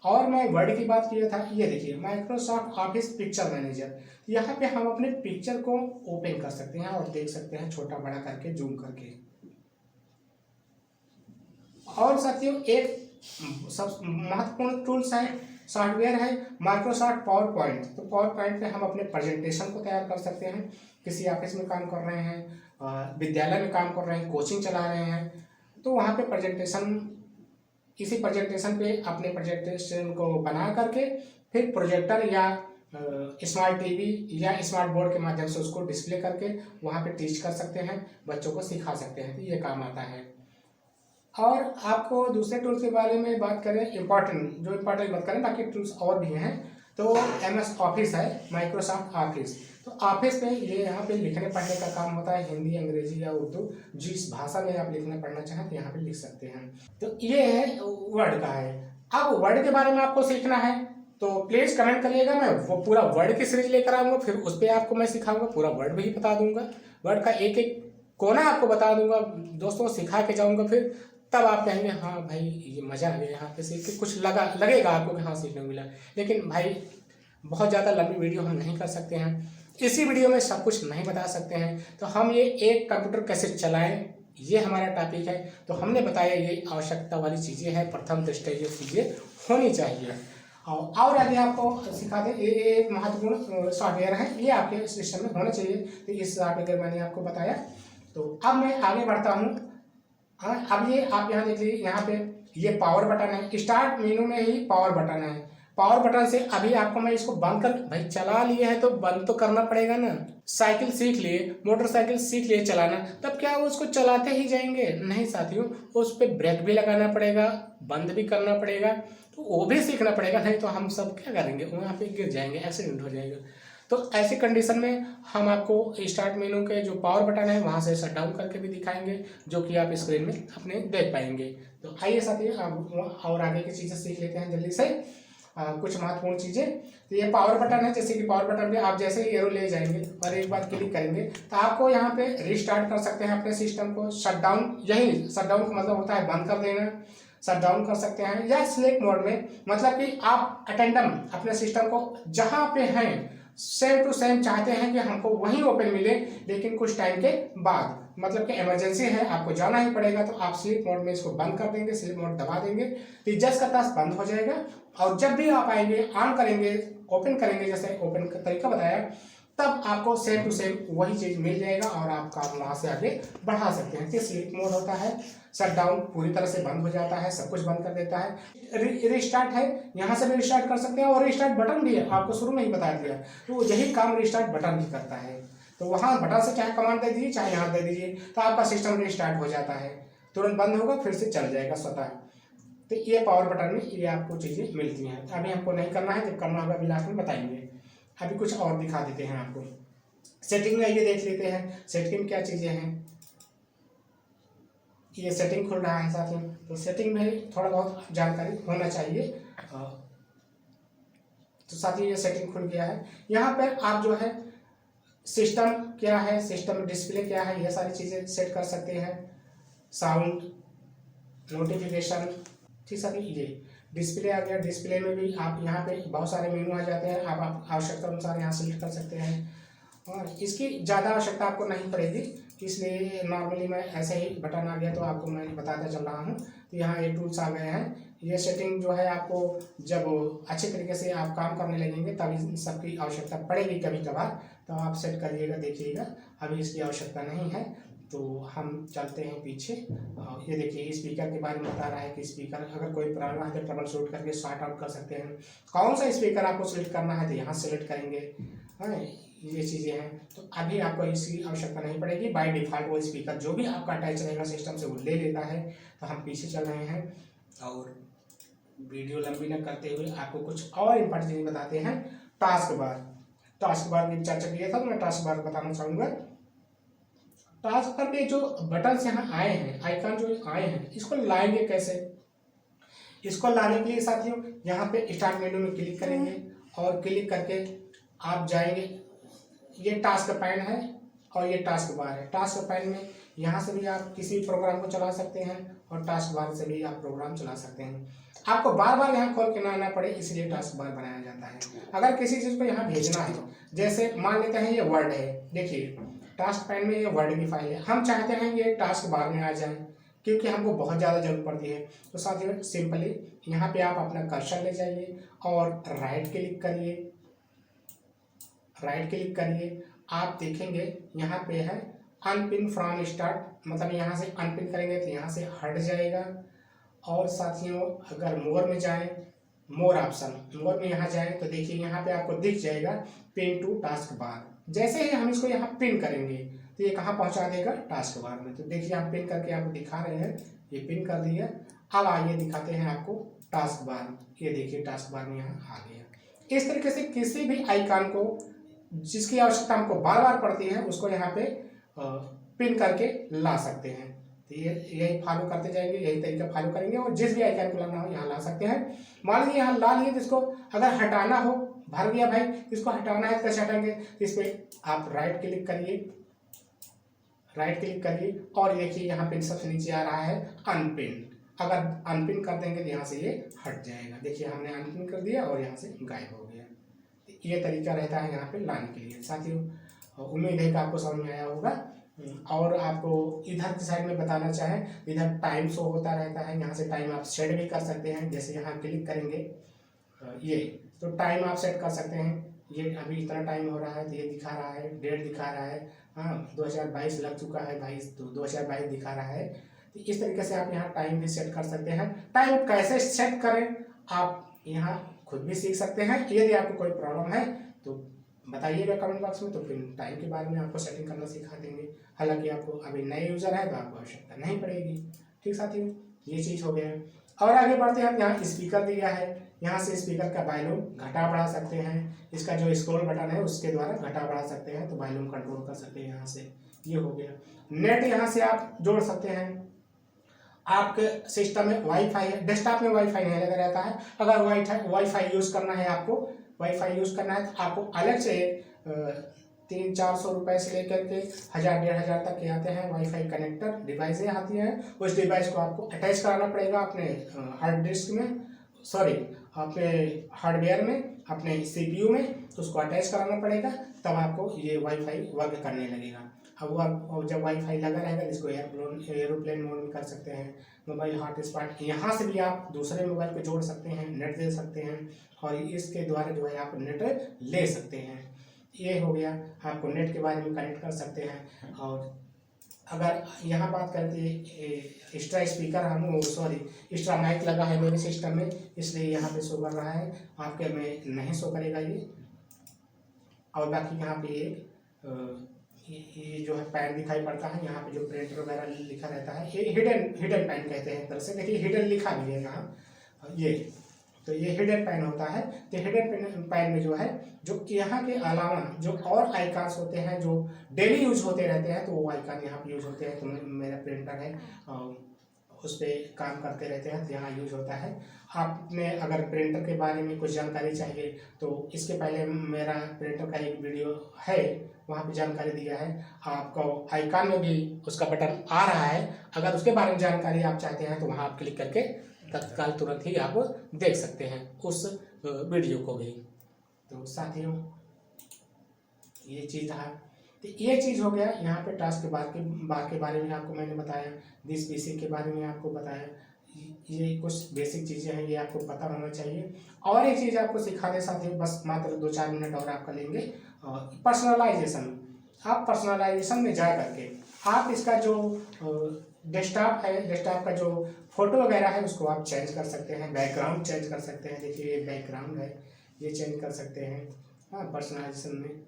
और मैं वर्ड की बात किया था, ये देखिए माइक्रोसॉफ्ट ऑफिस पिक्चर मैनेजर। यहाँ पे हम अपने पिक्चर को ओपन कर सकते हैं और देख सकते हैं छोटा बड़ा करके, जूम करके। और साथियों एक सब महत्वपूर्ण टूल्स है, सॉफ्टवेयर है माइक्रोसॉफ्ट पावर पॉइंट। तो पावर पॉइंट पे हम अपने प्रेजेंटेशन को तैयार कर सकते हैं। किसी ऑफिस में काम कर रहे हैं, विद्यालय में काम कर रहे हैं, कोचिंग चला रहे हैं, तो वहाँ पे प्रेजेंटेशन, इसी प्रेजेंटेशन पे अपने प्रेजेंटेशन को बना करके फिर प्रोजेक्टर या स्मार्ट टीवी या स्मार्ट बोर्ड के माध्यम से उसको डिस्प्ले करके वहाँ पे टीच कर सकते हैं, बच्चों को सिखा सकते हैं, तो ये काम आता है। और आपको दूसरे टूल्स के बारे में बात करें, इम्पोर्टेंट बात करें, बाकी टूल्स और भी हैं, तो MS ऑफिस है, माइक्रोसॉफ्ट ऑफिस। तो ऑफिस पे ये यहाँ पे लिखने पढ़ने का काम होता है, हिंदी, अंग्रेजी या उर्दू, जिस भाषा में आप लिखना पढ़ना चाहें तो यहाँ पे लिख सकते हैं। तो ये है वर्ड का है। अब वर्ड के बारे में आपको सीखना है तो प्लीज कमेंट करिएगा, मैं वो पूरा वर्ड की सीरीज लेकर आऊंगा, फिर उस पर आपको मैं सिखाऊंगा, पूरा वर्ड भी बता दूंगा, वर्ड का एक एक कोना आपको बता दूंगा, दोस्तों सिखा के जाऊंगा, फिर तब आप कहेंगे हाँ भाई ये मजा आ गया, यहाँ पे सीख के कुछ लगेगा आपको कि हाँ सीखने को मिला। लेकिन भाई बहुत ज़्यादा लंबी वीडियो हम नहीं कर सकते हैं, इसी वीडियो में सब कुछ नहीं बता सकते हैं, तो हम ये एक कंप्यूटर कैसे चलाएं ये हमारा टॉपिक है। तो हमने बताया ये आवश्यकता वाली चीज़ें हैं, प्रथम दृष्टया ये चीज़ें होनी चाहिए। और आगे आपको सिखा दें, ये एक महत्वपूर्ण सॉफ्टवेयर है, ये आपके सिस्टम में होना चाहिए। तो इस सॉफ्टवेयर मैंने आपको बताया, तो अब मैं आगे बढ़ता हूँ। अब ये आप यहाँ देखिए, यहाँ पे ये पावर बटन है, स्टार्ट मेनू में ही पावर बटन है। पावर बटन से अभी आपको मैं इसको बंद कर, भाई चला लिए है तो बंद तो करना पड़ेगा ना। साइकिल सीख लिए, मोटरसाइकिल सीख लिए चलाना, तब क्या वो उसको चलाते ही जाएंगे? नहीं साथियों, उस पर ब्रेक भी लगाना पड़ेगा, बंद भी करना पड़ेगा, तो वो भी सीखना पड़ेगा, नहीं तो हम सब क्या करेंगे, वहाँ पे गिर जाएंगे, एक्सीडेंट हो जाएगा। तो ऐसी कंडीशन में हम आपको स्टार्ट मेनू के जो पावर बटन है वहाँ से शट डाउन करके भी दिखाएंगे, जो कि आप स्क्रीन में अपने देख पाएंगे। तो आइए साथियों और आगे की चीज़ें सीख लेते हैं जल्दी से, कुछ महत्वपूर्ण चीज़ें। तो ये पावर बटन है, जैसे कि पावर बटन पे आप जैसे ही एरो ले जाएंगे और एक बार क्लिक करेंगे तो आपको यहाँ पे रिस्टार्ट कर सकते हैं अपने सिस्टम को। शटडाउन, यही शटडाउन का मतलब होता है बंद कर देना, शटडाउन कर सकते हैं। या स्लीप मोड में मतलब कि आप अटेंडम अपने सिस्टम को जहाँ पे हैं सेम टू सेम चाहते हैं कि हमको वहीं ओपन मिले, लेकिन कुछ टाइम के बाद, मतलब कि इमरजेंसी है आपको जाना ही पड़ेगा, तो आप स्लीप मोड में इसको बंद कर देंगे, स्लीप मोड दबा देंगे तो जस्ट का टास्क बंद हो जाएगा। और जब भी आप आएंगे ऑन करेंगे, ओपन करेंगे, जैसे ओपन का तरीका बताया, तब आपको सेम टू सेम वही चीज मिल जाएगा और आप काम वहां से आगे बढ़ा सकते हैं। तो स्लीप मोड होता है, शटडाउन पूरी तरह से बंद हो जाता है, सब कुछ बंद कर देता है। रिस्टार्ट है, यहाँ से भी रिस्टार्ट कर सकते हैं, और रिस्टार्ट बटन भी है, आपको शुरू में ही बता दिया, तो यही काम रिस्टार्ट बटन भी करता है। तो वहां बटन से चाहे कमांड दे दीजिए, चाहे यहाँ दे दीजिए, तो आपका सिस्टम रिस्टार्ट हो जाता है, तुरंत बंद होगा, फिर से चल जाएगा स्वतः। तो ये पावर बटन में ये आपको चीजें मिलती हैं। अभी हमको नहीं करना है, जब करना होगा अभी लास्ट में बताएंगे। अभी कुछ और दिखा देते हैं आपको। सेटिंग में ये देख लेते हैं सेटिंग में क्या चीजें हैं। ये सेटिंग खुल रहा है साथियों, तो सेटिंग में थोड़ा बहुत जानकारी होना चाहिए। तो साथियों ये सेटिंग खुल गया है। यहाँ पर आप जो है सिस्टम क्या है, सिस्टम डिस्प्ले क्या है, ये सारी चीजें सेट कर सकते हैं। साउंड, नोटिफिकेशन, ठीक साथियों। ये डिस्प्ले आ गया, डिस्प्ले में भी आप यहाँ पे बहुत सारे मेनू आ जाते हैं, आप आवश्यकता अनुसार यहाँ सेलेक्ट कर सकते हैं। और इसकी ज़्यादा आवश्यकता आपको नहीं पड़ेगी, इसलिए नॉर्मली मैं ऐसे ही बटन आ गया तो आपको मैं बताता चल रहा हूँ। तो यहाँ ये टूल्स आ गए हैं। ये सेटिंग जो है आपको जब अच्छे तरीके से आप काम करने लगेंगे तब इन सबकी आवश्यकता पड़ेगी कभी कभार, तो आप सेट करिएगा, देखिएगा। अभी इसकी आवश्यकता नहीं है, तो हम चलते हैं पीछे। ये देखिए स्पीकर के बारे में बता रहा है कि स्पीकर अगर कोई प्रॉब्लम है तो ट्रबल शूट करके सॉर्ट आउट कर सकते हैं। कौन सा स्पीकर आपको सिलेक्ट करना है तो यहाँ सेलेक्ट करेंगे। हाँ, ये चीज़ें हैं। तो अभी आपको इसकी आवश्यकता नहीं पड़ेगी, बाय डिफ़ॉल्ट वो स्पीकर जो भी आपका अटैच रहेगा सिस्टम से वो ले लेता है। तो हम पीछे चल रहे हैं और वीडियो लंबी न करते हुए आपको कुछ और इम्पोर्टेंट चीज़ बताते हैं। टास्क बार, टास्क बार की चर्चा किया था तो मैं टास्क बार बताना चाहूँगा। टास्क बार में जो बटन्स यहाँ आए हैं, आइकन जो आए हैं, इसको लाएंगे कैसे? इसको लाने के लिए साथियों यहाँ पे स्टार्ट मेनू में क्लिक करेंगे और क्लिक करके आप जाएंगे। ये टास्क पैन है और ये टास्क बार है। टास्क पैन में यहाँ से भी आप किसी भी प्रोग्राम को चला सकते हैं और टास्क बार से भी आप प्रोग्राम चला सकते हैं। आपको बार बार यहाँ खोल के ना आना पड़े, इसलिए टास्क बार बनाया जाता है। अगर किसी चीज़ को यहाँ भेजना है, जैसे मान लेते हैं ये वर्ड है, देखिए टास्क पैन में ये वर्ड की फाइल है, हम चाहते हैं ये टास्क बार में आ जाए क्योंकि हमको बहुत ज़्यादा जरूरत पड़ती है। तो साथियों सिंपली यहाँ पे आप अपना कर्सर ले जाइए और राइट क्लिक करिए, राइट क्लिक करिए। आप देखेंगे यहाँ पे है अनपिन फ्रॉम स्टार्ट, मतलब यहाँ से अनपिन करेंगे तो यहाँ से हट जाएगा। और साथियों अगर मोर में जाएं, मोर ऑप्शन, मोर में यहाँ जाएं तो देखिए यहाँ पे आपको दिख जाएगा पिन टू टास्क बार। जैसे ही हम इसको यहाँ पिन करेंगे तो ये कहाँ पहुँचा देगा? टास्क बार में। तो देखिए हम पिन करके आपको दिखा रहे हैं, ये पिन कर दिया। अब आइए दिखाते हैं आपको टास्क बार। ये देखिए टास्क बार में यहाँ आ गया। इस तरीके से किसी भी आइकन को जिसकी आवश्यकता हमको बार बार पड़ती है उसको यहाँ पे पिन करके ला सकते हैं। तो ये यही फॉलो करते जाएंगे, यही तरीका फॉलो करेंगे और जिस भी आइकन को लाना हो यहाँ ला सकते हैं। मान लीजिए यहाँ ला लिए, जिसको अगर हटाना हो, भर गया भाई, इसको हटाना है तो कैसे हटाएंगे? तो इस पर आप राइट क्लिक करिए, राइट क्लिक करिए और देखिए यहाँ पे सबसे नीचे आ रहा है अनपिन। अगर अनपिन कर देंगे तो यहाँ से ये हट जाएगा। देखिए हमने अनपिन कर दिया और यहाँ से गायब हो गया। ये तरीका रहता है यहाँ पे लाने के लिए। साथियों उम्मीद है कि आपको समझ में आया होगा। और आपको इधर की साइड में बताना चाहें, इधर टाइम शो होता रहता है, यहाँ से टाइम आप सेट भी कर सकते हैं। जैसे यहाँ क्लिक करेंगे ये तो टाइम आप सेट कर सकते हैं। ये अभी इतना टाइम हो रहा है तो ये दिखा रहा है, डेट दिखा रहा है। हाँ 2022 लग चुका है भाई, तो 2022 दिखा रहा है। तो इस तरीके से आप यहाँ टाइम भी सेट कर सकते हैं। टाइम कैसे सेट करें आप यहाँ खुद भी सीख सकते हैं। यदि आपको कोई प्रॉब्लम है तो बताइएगा कमेंट बॉक्स में, तो फिर टाइम के बारे में आपको सेटिंग करना सिखा देंगे। हालांकि आपको अभी नए यूज़र है तो आपको आवश्यकता नहीं पड़ेगी। ठीक साथियों, ये चीज़ हो गया। और आगे बढ़ते हैं, यहाँ स्पीकर दिया है, यहाँ से स्पीकर का वॉल्यूम घटा बढ़ा सकते हैं। इसका जो स्क्रॉल बटन है उसके द्वारा घटा बढ़ा सकते हैं, तो वॉल्यूम कंट्रोल कर सकते हैं यहाँ से। ये हो गया। नेट यहाँ से आप जोड़ सकते हैं। आपके सिस्टम में वाईफाई है, डेस्कटॉप में वाईफाई नहीं लगा रहता है। अगर वाईफाई यूज़ करना है आपको वाईफाई यूज़ करना है तो आपको अलग से 300-400 रुपए से लेकर के 1000-1500 तक के आते हैं वाईफाई कनेक्टर डिवाइसें आती हैं। उस डिवाइस को आपको अटैच कराना पड़ेगा अपने हार्ड डिस्क में, सॉरी अपने हार्डवेयर में, अपने सीपीयू में, तो उसको अटैच कराना पड़ेगा, तब आपको ये वाईफाई वर्क करने लगेगा। अब जब वाईफाई लगा रहेगा इसको एरोप्लेन मोड में कर सकते हैं, मोबाइल हॉटस्पॉट यहाँ से भी आप दूसरे मोबाइल पे जोड़ सकते हैं, नेट दे सकते हैं और इसके द्वारा जो है आप नेट ले सकते हैं। ये हो गया, आपको नेट के बारे में कनेक्ट कर सकते हैं। और अगर यहाँ बात करते हैं एक्स्ट्रा स्पीकर एक्स्ट्रा माइक लगा है मेरे सिस्टम में, इसलिए यहाँ पे शो कर रहा है, आपके में नहीं शो करेगा ये। और बाकी यहाँ पे एक ये जो है पैन दिखाई पड़ता है, यहाँ पे जो प्रिंटर वगैरह लिखा रहता है, ये हिडन पैन कहते हैं। दरअसल देखिए हिडन लिखा भी है यहाँ, ये तो ये हिडन पैन होता है। तो हिडन पैन में जो है जो यहाँ के अलावा जो और आइकॉन्स होते हैं जो डेली यूज होते रहते हैं, तो वो आइकॉन यहाँ पे यूज होते हैं। तो मेरा प्रिंटर है उस पर काम करते रहते हैं तो यहाँ यूज होता है। आपने अगर प्रिंटर के बारे में कुछ जानकारी चाहिए तो इसके पहले मेरा प्रिंटर का एक वीडियो है, वहाँ पे जानकारी दिया है। आपको आइकॉन में भी उसका बटन आ रहा है, अगर उसके बारे में जानकारी आप चाहते हैं तो वहाँ आप क्लिक करके तत्काल तुरंत ही आप देख सकते हैं उस वीडियो को भी। तो साथियों ये चीज़ है, तो ये चीज़ हो गया। यहाँ पे टास्क बार के बारे में आपको मैंने बताया, दिस पीसी के बारे में आपको बताया। ये कुछ बेसिक चीज़ें हैं, ये आपको पता होना चाहिए। और एक चीज़ आपको सिखा दे साथियों, बस मात्र 2-4 मिनट और आपका लेंगे। पर्सनलाइजेशन, आप पर्सनलाइजेशन में जा करके आप इसका जो डेस्कटॉप है, डेस्कटॉप का जो फोटो वगैरह है उसको आप चेंज कर सकते हैं, बैकग्राउंड चेंज कर सकते हैं। देखिए ये बैकग्राउंड है, ये चेंज कर सकते हैं हाँ पर्सनलाइजेशन में।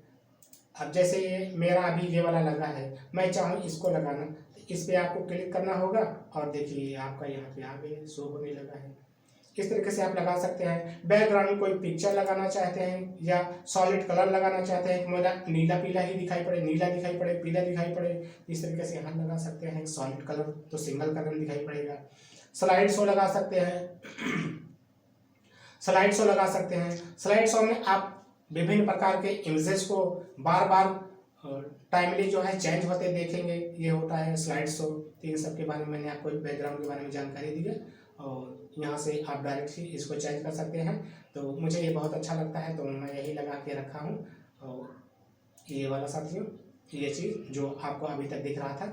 अब जैसे ये मेरा अभी ये वाला लगा है, मैं चाहूँ इसको लगाना, इस पर आपको क्लिक करना होगा और देखिए आपका यहाँ पे आगे शो होने लगा है। इस तरीके से आप लगा सकते हैं। बैकग्राउंड में कोई पिक्चर लगाना चाहते हैं या सॉलिड कलर लगाना चाहते हैं, मेरा नीला पीला ही दिखाई पड़े, नीला दिखाई पड़े, पीला दिखाई पड़े, इस तरीके से यहाँ लगा सकते हैं। सॉलिड कलर तो सिंगल कलर दिखाई पड़ेगा। स्लाइड शो लगा सकते हैं, स्लाइड शो लगा सकते हैं। स्लाइड शो में आप विभिन्न प्रकार के इमेजेस को बार बार टाइमली जो है चेंज होते देखेंगे, ये होता है स्लाइड शो। तो इन सब के बारे में मैंने आपको बैकग्राउंड के बारे में जानकारी दी है और यहाँ से आप डायरेक्ट ही इसको चेंज कर सकते हैं। तो मुझे ये बहुत अच्छा लगता है तो मैं यही लगा के रखा हूँ। और ये वाला साथियों ये चीज़ जो आपको अभी तक दिख रहा था।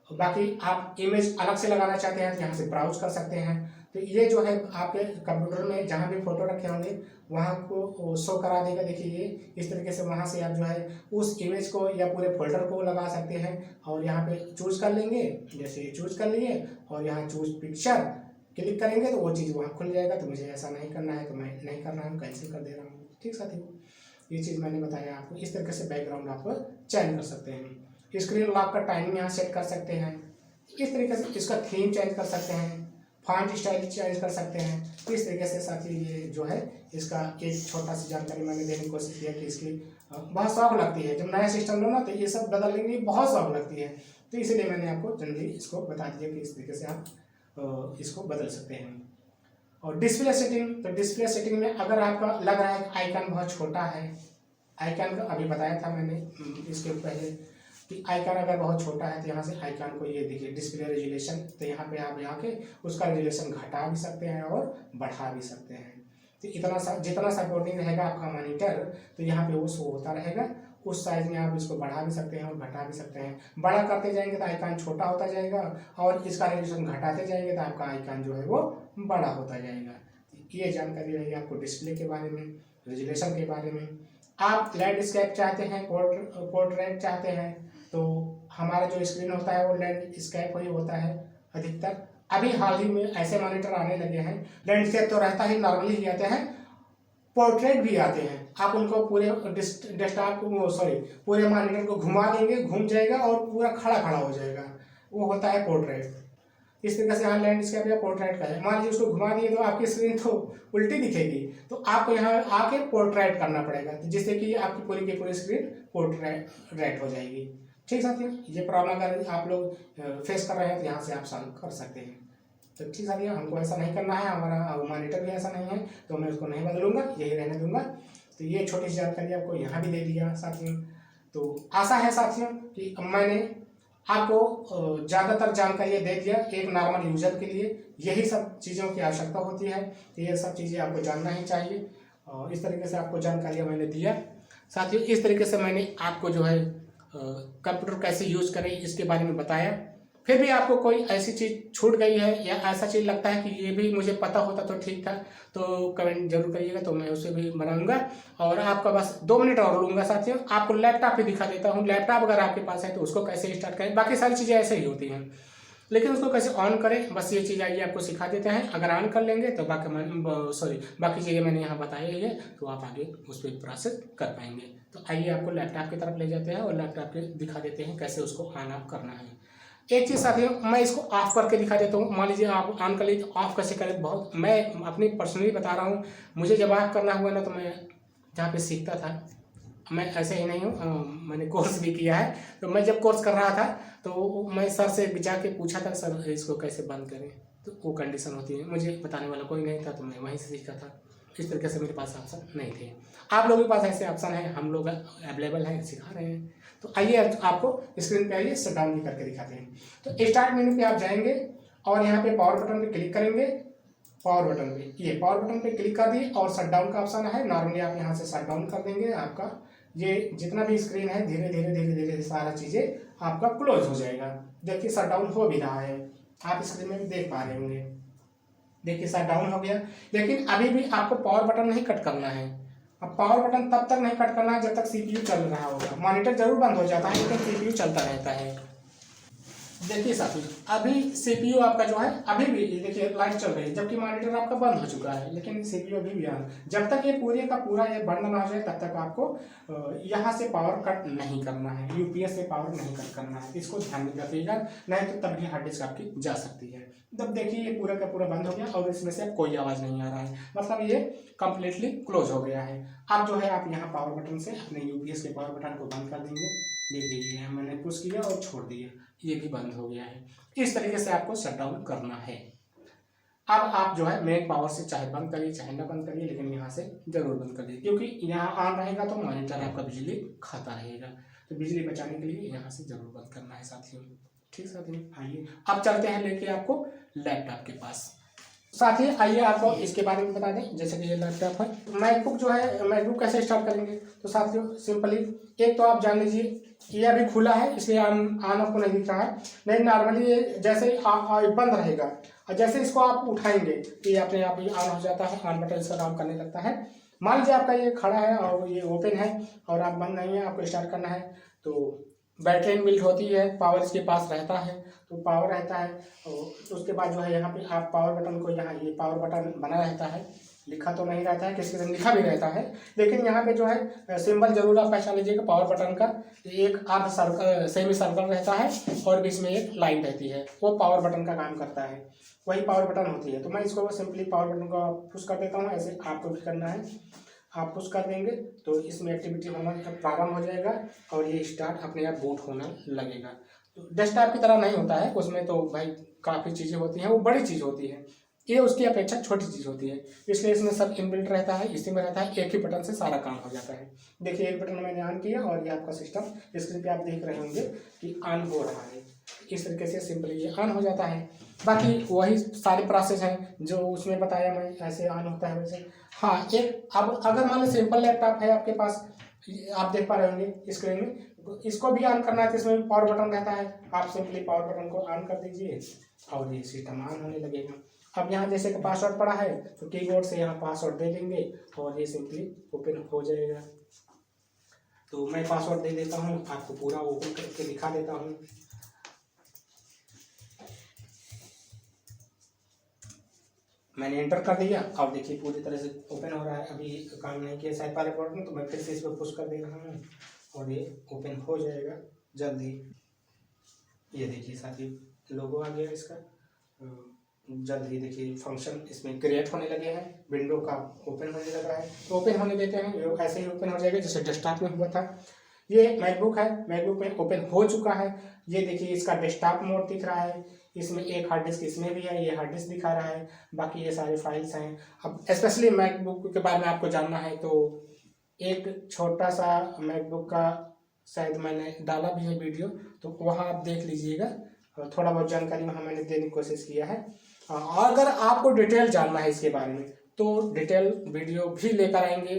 बाकी आप इमेज अलग से लगाना चाहते हैं तो यहाँ से ब्राउज कर सकते हैं। तो ये जो है आपके कंप्यूटर में जहाँ भी फोटो रखे होंगे वहाँ को शो करा देगा। देखिए ये इस तरीके से वहाँ से आप जो है उस इमेज को या पूरे फोल्डर को लगा सकते हैं और यहाँ पे चूज कर लेंगे। जैसे ये चूज कर लिए और यहाँ चूज पिक्चर क्लिक करेंगे तो वो चीज़ वहाँ खुल जाएगा। तो मुझे ऐसा नहीं करना है तो मैं नहीं कर रहा हूँ, कैंसिल कर दे रहा हूँ। ठीक साथियों, ये चीज़ मैंने बताया आपको। इस तरीके से बैकग्राउंड आप चेंज कर सकते हैं। स्क्रीन लॉक का टाइमिंग यहाँ सेट कर सकते हैं। इस तरीके से इसका थीम चेंज कर सकते हैं, फॉन्ट स्टाइल चेंज कर सकते हैं। इस तरीके से साथी ये जो है इसका एक छोटा सी जानकारी मैंने देने की कोशिश किया कि इसकी बहुत शौक लगती है। जब नया सिस्टम लो ना तो ये सब बदलने की बहुत शौक लगती है, तो इसलिए मैंने आपको जनरली इसको बता दिया कि इस तरीके से आप इसको बदल सकते हैं। और डिस्प्ले सेटिंग, तो डिस्प्ले सेटिंग में अगर आपका लग रहा है आइकन बहुत छोटा है, आइकन का अभी बताया था मैंने इसके पहले कि आइकन अगर बहुत छोटा है तो यहाँ से आइकन को ये देखिए डिस्प्ले रेजुलेशन, तो यहाँ पे आप आके उसका रेजुलेशन घटा भी सकते हैं और बढ़ा भी सकते हैं। तो इतना जितना सपोर्टिंग रहेगा आपका मॉनिटर तो यहाँ पे वो शो होता रहेगा। उस साइज में आप इसको बढ़ा भी सकते हैं और घटा भी सकते हैं। बड़ा करते जाएंगे तो आइकन छोटा होता जाएगा और इसका रेजुलेशन घटाते जाएंगे तो आपका आइकन जो है वो बड़ा होता जाएगा। ये जानकारी रहेगी आपको डिस्प्ले के बारे में, रेजुलेशन के बारे में। आप लैंडस्केप चाहते हैं, पोर्ट्रेट चाहते हैं, तो हमारा जो स्क्रीन होता है वो लैंडस्केप ही होता है अधिकतर। अभी हाल ही में ऐसे मॉनिटर आने लगे हैं, लैंडस्केप तो रहता ही नॉर्मली ही आते हैं, पोर्ट्रेट भी आते हैं। आप उनको पूरे डेस्कटॉप को पूरे मॉनिटर को घुमा देंगे, घूम जाएगा और पूरा खड़ा खड़ा हो जाएगा, वो होता है पोर्ट्रेट। इस तरीके से यहाँ लैंडस्केप या पोर्ट्रेट का है। मान लीजिए उसको घुमा दिए तो आपकी स्क्रीन तो उल्टी दिखेगी, तो आपको यहाँ आके पोर्ट्रेट करना पड़ेगा जिससे कि आपकी पूरी की पूरी स्क्रीन पोर्ट्रेट हो जाएगी। ठीक साथियों, ये प्रॉब्लम अगर आप लोग फेस कर रहे हैं तो यहाँ से आप सॉल्व कर सकते हैं। तो ठीक साथियों, हमको ऐसा नहीं करना है, हमारा मॉनिटर भी ऐसा नहीं है तो मैं उसको नहीं बदलूंगा, यही रहने दूंगा। तो तो ये छोटी सी जानकारी आपको यहाँ भी दे दिया साथियों। तो आशा है साथियों कि मैंने आपको ज़्यादातर जानकारी दे दिया। एक नॉर्मल यूजर के लिए यही सब चीज़ों की आवश्यकता होती है, तो ये सब चीज़ें आपको जानना ही चाहिए। और इस तरीके से आपको जानकारियाँ मैंने दिया साथियों। इस तरीके से मैंने आपको जो है कंप्यूटर कैसे यूज़ करें इसके बारे में बताया। फिर भी आपको कोई ऐसी चीज़ छूट गई है या ऐसा चीज़ लगता है कि ये भी मुझे पता होता तो ठीक था, तो कमेंट जरूर करिएगा, तो मैं उसे भी बनाऊंगा। और आपका बस 2 मिनट और लूंगा साथियों। आपको लैपटॉप भी दिखा देता हूँ। लैपटॉप अगर आपके पास है तो उसको कैसे स्टार्ट करें, बाकी सारी चीज़ें ऐसे ही होती हैं, लेकिन उसको कैसे ऑन करें, बस ये चीज़ आइए आपको सिखा देते हैं। अगर ऑन कर लेंगे तो बाकी चीज़ें मैंने यहाँ बताई है, तो आप आगे उस पर प्रोसेस कर पाएंगे। तो आइए आपको लैपटॉप की तरफ ले जाते हैं और लैपटॉप के दिखा देते हैं कैसे उसको ऑन ऑफ करना है। एक चीज़ साथियों, मैं इसको ऑफ करके दिखा देता हूँ। मान लीजिए आप ऑन कर लीजिए, ऑफ कैसे करें, बहुत मैं अपनी पर्सनली बता रहा हूँ। मुझे जब ऑफ करना हुआ ना, तो मैं जहाँ पे सीखता था, मैं ऐसे ही नहीं हूँ, मैंने कोर्स भी किया है। तो मैं जब कोर्स कर रहा था तो मैं सर से जाके पूछा था, सर इसको कैसे बंद करें, तो वो कंडीशन होती है। मुझे बताने वाला कोई नहीं था, तो मैं वहीं से सीखा था। इस तरीके से मेरे पास ऑप्शन नहीं थे। आप लोगों के पास ऐसे ऑप्शन है, हम लोग अवेलेबल हैं, सिखा रहे हैं। तो आइए आपको स्क्रीन पे आइए, शट डाउन भी करके दिखाते हैं। तो स्टार्ट मेन्यू पे आप जाएंगे और यहाँ पे पावर बटन पे क्लिक करेंगे। पावर बटन पे, ये पावर बटन पे क्लिक कर दिए और शट डाउन का ऑप्शन है। नॉर्मली आप यहाँ से शट डाउन कर देंगे। आपका ये जितना भी स्क्रीन है धीरे धीरे धीरे धीरे सारा चीजें आपका क्लोज हो जाएगा। देखिए शट डाउन हो भी रहा है, आप स्क्रीन में देख पा रहे होंगे। देखिए शट डाउन हो गया, लेकिन अभी भी आपको पावर बटन नहीं कट करना है। अब पावर बटन तब तक नहीं कट करना है जब तक सीपीयू चल रहा होगा। मॉनिटर जरूर बंद हो जाता है, लेकिन सीपीयू चलता रहता है। देखिए साथियों, अभी सीपीयू आपका जो है अभी भी देखिए लाइट चल रही है, जबकि मॉनिटर आपका बंद हो चुका है, लेकिन सीपीयू अभी भी ऑन। जब तक ये पूरे का पूरा ये बंद ना हो जाए तब तक आपको यहाँ से पावर कट नहीं करना है, यूपीएस से पावर नहीं कट करना है। इसको ध्यान में रखिएगा, नहीं तो तब भी हार्ड डिस्क आपकी जा सकती है। जब देखिए ये पूरा का पूरा बंद हो गया और इसमें से कोई आवाज़ नहीं आ रहा है, मतलब ये कंप्लीटली क्लोज हो गया है। अब जो है आप यहाँ पावर बटन से अपने यूपीएस के पावर बटन को बंद कर देंगे। देख लीजिए मैंने पुश किया और छोड़ दिया, ये भी बंद हो गया है। इस तरीके से आपको शट डाउन करना है। अब आप जो है मेन पावर से चाहे बंद करिए चाहे ना बंद करिए, लेकिन यहाँ से जरूर बंद करिए, क्योंकि यहाँ ऑन रहेगा तो मॉनिटर आपका बिजली खाता रहेगा। तो बिजली बचाने के लिए यहाँ से जरूर बंद करना है साथियों। ठीक साथियों, आइए अब चलते हैं लेके आपको लैपटॉप के पास। साथ ही आइए आपको इसके बारे में बता दें। जैसे कि ये लैपटॉप है, मैकबुक जो है, मैकबुक कैसे स्टार्ट करेंगे। तो साथियों सिंपली एक तो आप जान लीजिए ये अभी खुला है, इसलिए ऑन ऑफ को नहीं दिख रहा है। नहीं, नॉर्मली ये जैसे ही बंद रहेगा और जैसे इसको आप उठाएंगे तो ये अपने आप ही ऑन हो जाता है, ऑन बटन इसका काम करने लगता है। मान लीजिए आपका ये खड़ा है और ये ओपन है और आप बंद नहीं है, आपको स्टार्ट करना है, तो बैटरी बिल्ट होती है, पावर इसके पास रहता है, तो पावर रहता है। और उसके बाद जो है यहाँ पे आप पावर बटन को, यहाँ ये पावर बटन बना रहता है, लिखा तो नहीं रहता है, किसी किस्म लिखा भी रहता है, लेकिन यहाँ पे जो है सिंबल जरूर आप पहचान लीजिएगा पावर बटन का। एक अर्ध सर्कल, सेमी सर्कल रहता है और बीच में एक लाइन रहती है, वो पावर बटन का काम करता है, वही पावर बटन होती है। तो मैं इसको सिंपली पावर बटन को पुश कर देता हूँ, ऐसे आपको भी करना है। आप पुश कर देंगे तो इसमें एक्टिविटी होना प्रारंभ हो जाएगा और ये स्टार्ट अपने आप बूट होना लगेगा। तो डेस्कटॉप की तरह नहीं होता है, उसमें तो भाई काफ़ी चीज़ें होती हैं, वो बड़ी चीज़ होती है, ये उसकी अपेक्षा छोटी चीज़ होती है, इसलिए इसमें सब इनबिल्ट रहता है, इसी में रहता है, एक ही बटन से सारा काम हो जाता है। देखिए एक बटन मैंने ऑन किया और ये आपका सिस्टम स्क्रीन पे आप देख रहे होंगे कि ऑन हो रहा है। इस तरीके से सिंपली ये ऑन हो जाता है। बाकी वही सारे प्रोसेस हैं जो उसमें बताया मैं, ऐसे ऑन होता है वैसे। हाँ, एक अब अगर मान लो सिंपल लैपटॉप है आपके पास, आप देख पा रहे होंगे स्क्रीन में, इसको भी ऑन करना है तो इसमें पावर बटन रहता है, आप सिंपली पावर बटन को ऑन कर दीजिए और ये सिस्टम ऑन होने लगेगा। अब यहाँ जैसे कि पासवर्ड पड़ा है तो कीबोर्ड से यहाँ पासवर्ड दे देंगे और ये सिंपली ओपन हो जाएगा। तो मैं पासवर्ड दे देता हूँ, आपको पूरा ओपन करके दिखा देता हूँ। मैंने एंटर कर दिया, अब देखिए पूरी तरह से ओपन हो रहा है। अभी काम नहीं किया शायद पहले बटन, तो मैं फिर से इस पर पुश कर दे रहा हूँ और ये ओपन हो जाएगा जल्दी। ये देखिए साथी लोगो आ गया इसका, जल्द ही देखिए फंक्शन इसमें क्रिएट होने लगे हैं, विंडो का ओपन होने लगा है। तो ओपन होने देते हैं, ऐसे ही ओपन हो जाएगा जैसे डेस्कटॉप में हुआ था। ये मैकबुक है, मैकबुक में ओपन हो चुका है। ये देखिए इसका डेस्कटॉप मोड दिख रहा है, इसमें एक हार्ड डिस्क इसमें भी है, ये हार्ड डिस्क दिखा रहा है, बाकी ये सारे फाइल्स हैं। अब स्पेशली मैकबुक के बारे में आपको जानना है तो एक छोटा सा मैकबुक का शायद मैंने डाला भी है वीडियो, तो वहाँ आप देख लीजिएगा। थोड़ा बहुत जानकारी वहाँ मैंने देने की कोशिश किया है। और अगर आपको डिटेल जानना है इसके बारे में तो डिटेल वीडियो भी लेकर आएंगे।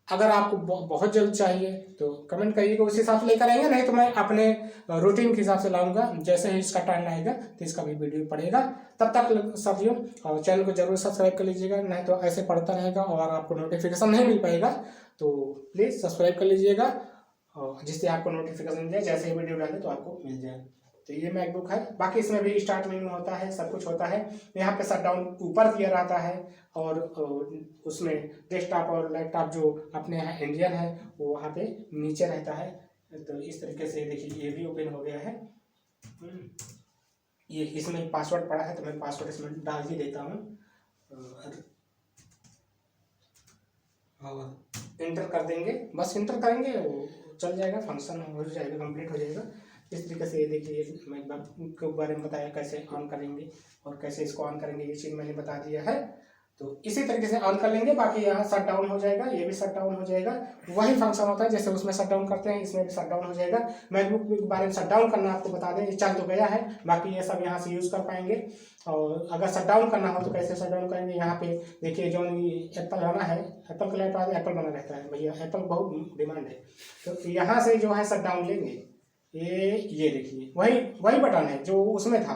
अगर आपको बहुत जल्द चाहिए तो कमेंट करिएगा, उस हिसाब से लेकर आएंगे। नहीं तो मैं अपने रूटीन के हिसाब से लाऊंगा, जैसे ही इसका टाइम आएगा तो इसका भी वीडियो पड़ेगा। तब तक साथियों चैनल को जरूर सब्सक्राइब कर लीजिएगा, नहीं तो ऐसे पढ़ता रहेगा और आपको नोटिफिकेशन नहीं मिल पाएगा। तो प्लीज़ सब्सक्राइब कर लीजिएगा, जिससे आपको नोटिफिकेशन मिल जाए, जैसे ही वीडियो डाले तो आपको मिल जाए। तो ये मैकबुक है। बाकी इसमें भी स्टार्ट मेन्यू होता है, सब कुछ होता है। यहाँ पे शट डाउन ऊपर किया रहता है और उसमें डेस्कटॉप और लैपटॉप जो अपने यहाँ इंडियन है वो वहाँ पे नीचे रहता है। तो इस तरीके से देखिए ये भी ओपन हो गया है। ये इसमें पासवर्ड पड़ा है तो मैं पासवर्ड इसमें डाल ही देता हूँ और इंटर कर देंगे। बस इंटर करेंगे वो चल जाएगा, फंक्शन हो जाएगा, कंप्लीट हो जाएगा। इस तरीके से ये देखिए मैकबुक के बारे में बताया कैसे ऑन करेंगे और कैसे इसको ऑन करेंगे, ये चीज़ मैंने बता दिया है। तो इसी तरीके से ऑन कर लेंगे। बाकी यहाँ शट डाउन हो जाएगा, ये भी शट डाउन हो जाएगा। वही फंक्शन होता है जैसे उसमें शट डाउन करते हैं, इसमें भी शट डाउन हो जाएगा। मैकबुक के बारे में शट डाउन करना आपको बता दें, ये चल तो गया है। बाकी ये सब यहाँ से यूज़ कर पाएंगे। और अगर शट डाउन करना हो तो कैसे शट डाउन करेंगे, यहाँ पे देखिए जो एप्पल आना है, एप्पल का लैपटॉप एप्पल बना रहता है भैया, एप्पल बहुत डिमांड है। तो यहाँ से जो है शट डाउन लेंगे, ये देखिए वही बटन है जो उसमें था।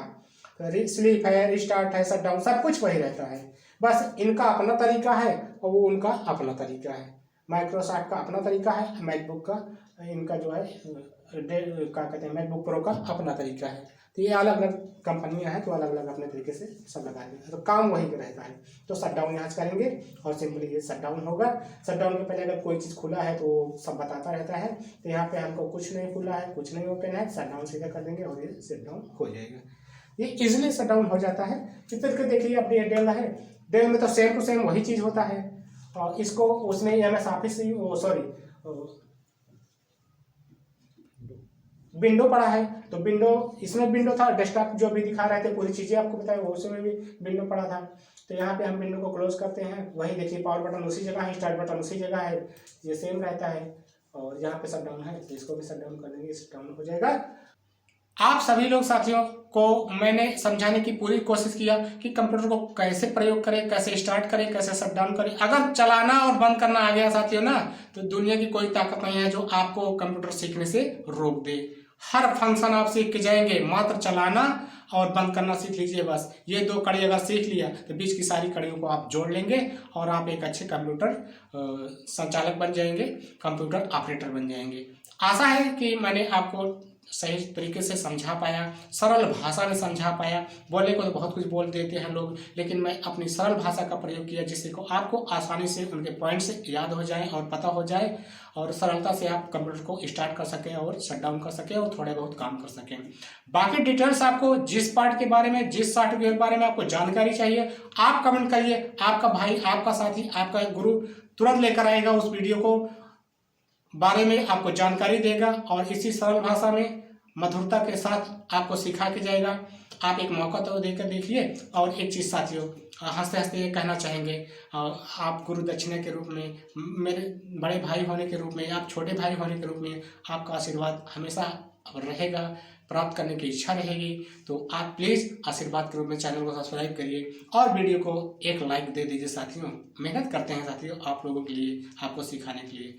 स्लीप है, रिस्टार्ट है, शट डाउन, सब कुछ वही रहता है। बस इनका अपना तरीका है और वो उनका अपना तरीका है। माइक्रोसॉफ्ट का अपना तरीका है, मैकबुक का इनका जो है क्या कहते हैं मैकबुक प्रो का अपना तरीका है। तो ये अलग अलग कंपनियां हैं तो अलग अलग अपने तरीके से सब लगाएंगे, तो काम वही रहता है। तो शट डाउन यहाँ से करेंगे और सिंपली ये शट डाउन होगा। शट डाउन के पहले अगर कोई चीज़ खुला है तो सब बताता रहता है। तो यहाँ पे हमको कुछ नहीं खुला है, कुछ नहीं ओपन है, शट डाउन सीधा कर देंगे और ये शट डाउन हो जाएगा। ये इजिली शट डाउन हो जाता है। इस तरीके देखिए अब ये डेल है, डेल में तो सेम टू सेम वही चीज़ होता है। और इसको उसने MS ऑफिस विंडो पड़ा है, तो विंडो इसमें विंडो था, डेस्कटॉप जो भी दिखा रहे थे पूरी चीज़ें आपको बताया वो उसमें भी विंडो पड़ा था। तो यहाँ पे हम विंडो को क्लोज करते हैं, वही देखिए पावर बटन उसी जगह है, स्टार्ट बटन उसी जगह है, ये सेम रहता है। और यहाँ पे शट डाउन है तो इसको भी शट डाउन कर देंगे, शट डाउन हो जाएगा। आप सभी लोग साथियों को मैंने समझाने की पूरी कोशिश किया कि कंप्यूटर को कैसे प्रयोग करें, कैसे स्टार्ट करें, कैसे शट डाउन करें। अगर चलाना और बंद करना आ गया साथियों ना, तो दुनिया की कोई ताकत नहीं है जो आपको कंप्यूटर सीखने से रोक दे। हर फंक्शन आप सीख के जाएंगे, मात्र चलाना और बंद करना सीख लीजिए। बस ये 2 कड़ी अगर सीख लिया तो बीच की सारी कड़ियों को आप जोड़ लेंगे और आप एक अच्छे कंप्यूटर संचालक बन जाएंगे, कंप्यूटर ऑपरेटर बन जाएंगे। आशा है कि मैंने आपको सही तरीके से समझा पाया, सरल भाषा में समझा पाया। बोले को तो बहुत कुछ बोल देते हैं लोग, लेकिन मैं अपनी सरल भाषा का प्रयोग किया जिससे को आपको आसानी से उनके पॉइंट्स याद हो जाए और पता हो जाए और सरलता से आप कंप्यूटर को स्टार्ट कर सकें और शट डाउन कर सकें और थोड़े बहुत काम कर सकें। बाकी डिटेल्स आपको जिस पार्ट के बारे में, जिस सॉफ्टवेयर के बारे में आपको जानकारी चाहिए, आप कमेंट करिए। आपका भाई, आपका साथी, आपका गुरु तुरंत लेकर आएगा उस वीडियो को बारे में, आपको जानकारी देगा और इसी सरल भाषा में मधुरता के साथ आपको सिखा के जाएगा। आप एक मौका तो देकर देखिए। और एक चीज़ साथियों, हंसते हंसते ये कहना चाहेंगे, आप गुरु दक्षिणा के रूप में, मेरे बड़े भाई होने के रूप में, आप छोटे भाई होने के रूप में आपका आशीर्वाद हमेशा रहेगा, प्राप्त करने की इच्छा रहेगी। तो आप प्लीज़ आशीर्वाद के रूप में चैनल को सब्सक्राइब करिए और वीडियो को एक लाइक दे दीजिए साथियों। मेहनत करते हैं साथियों आप लोगों के लिए, आपको सिखाने के लिए।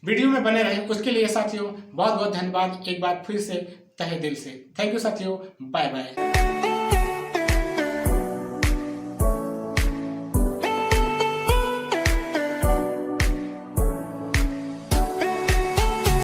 वीडियो में बने रहे उसके लिए साथियों बहुत बहुत धन्यवाद एक बार फिर से तहे दिल से। थैंक यू साथियों, बाय बाय।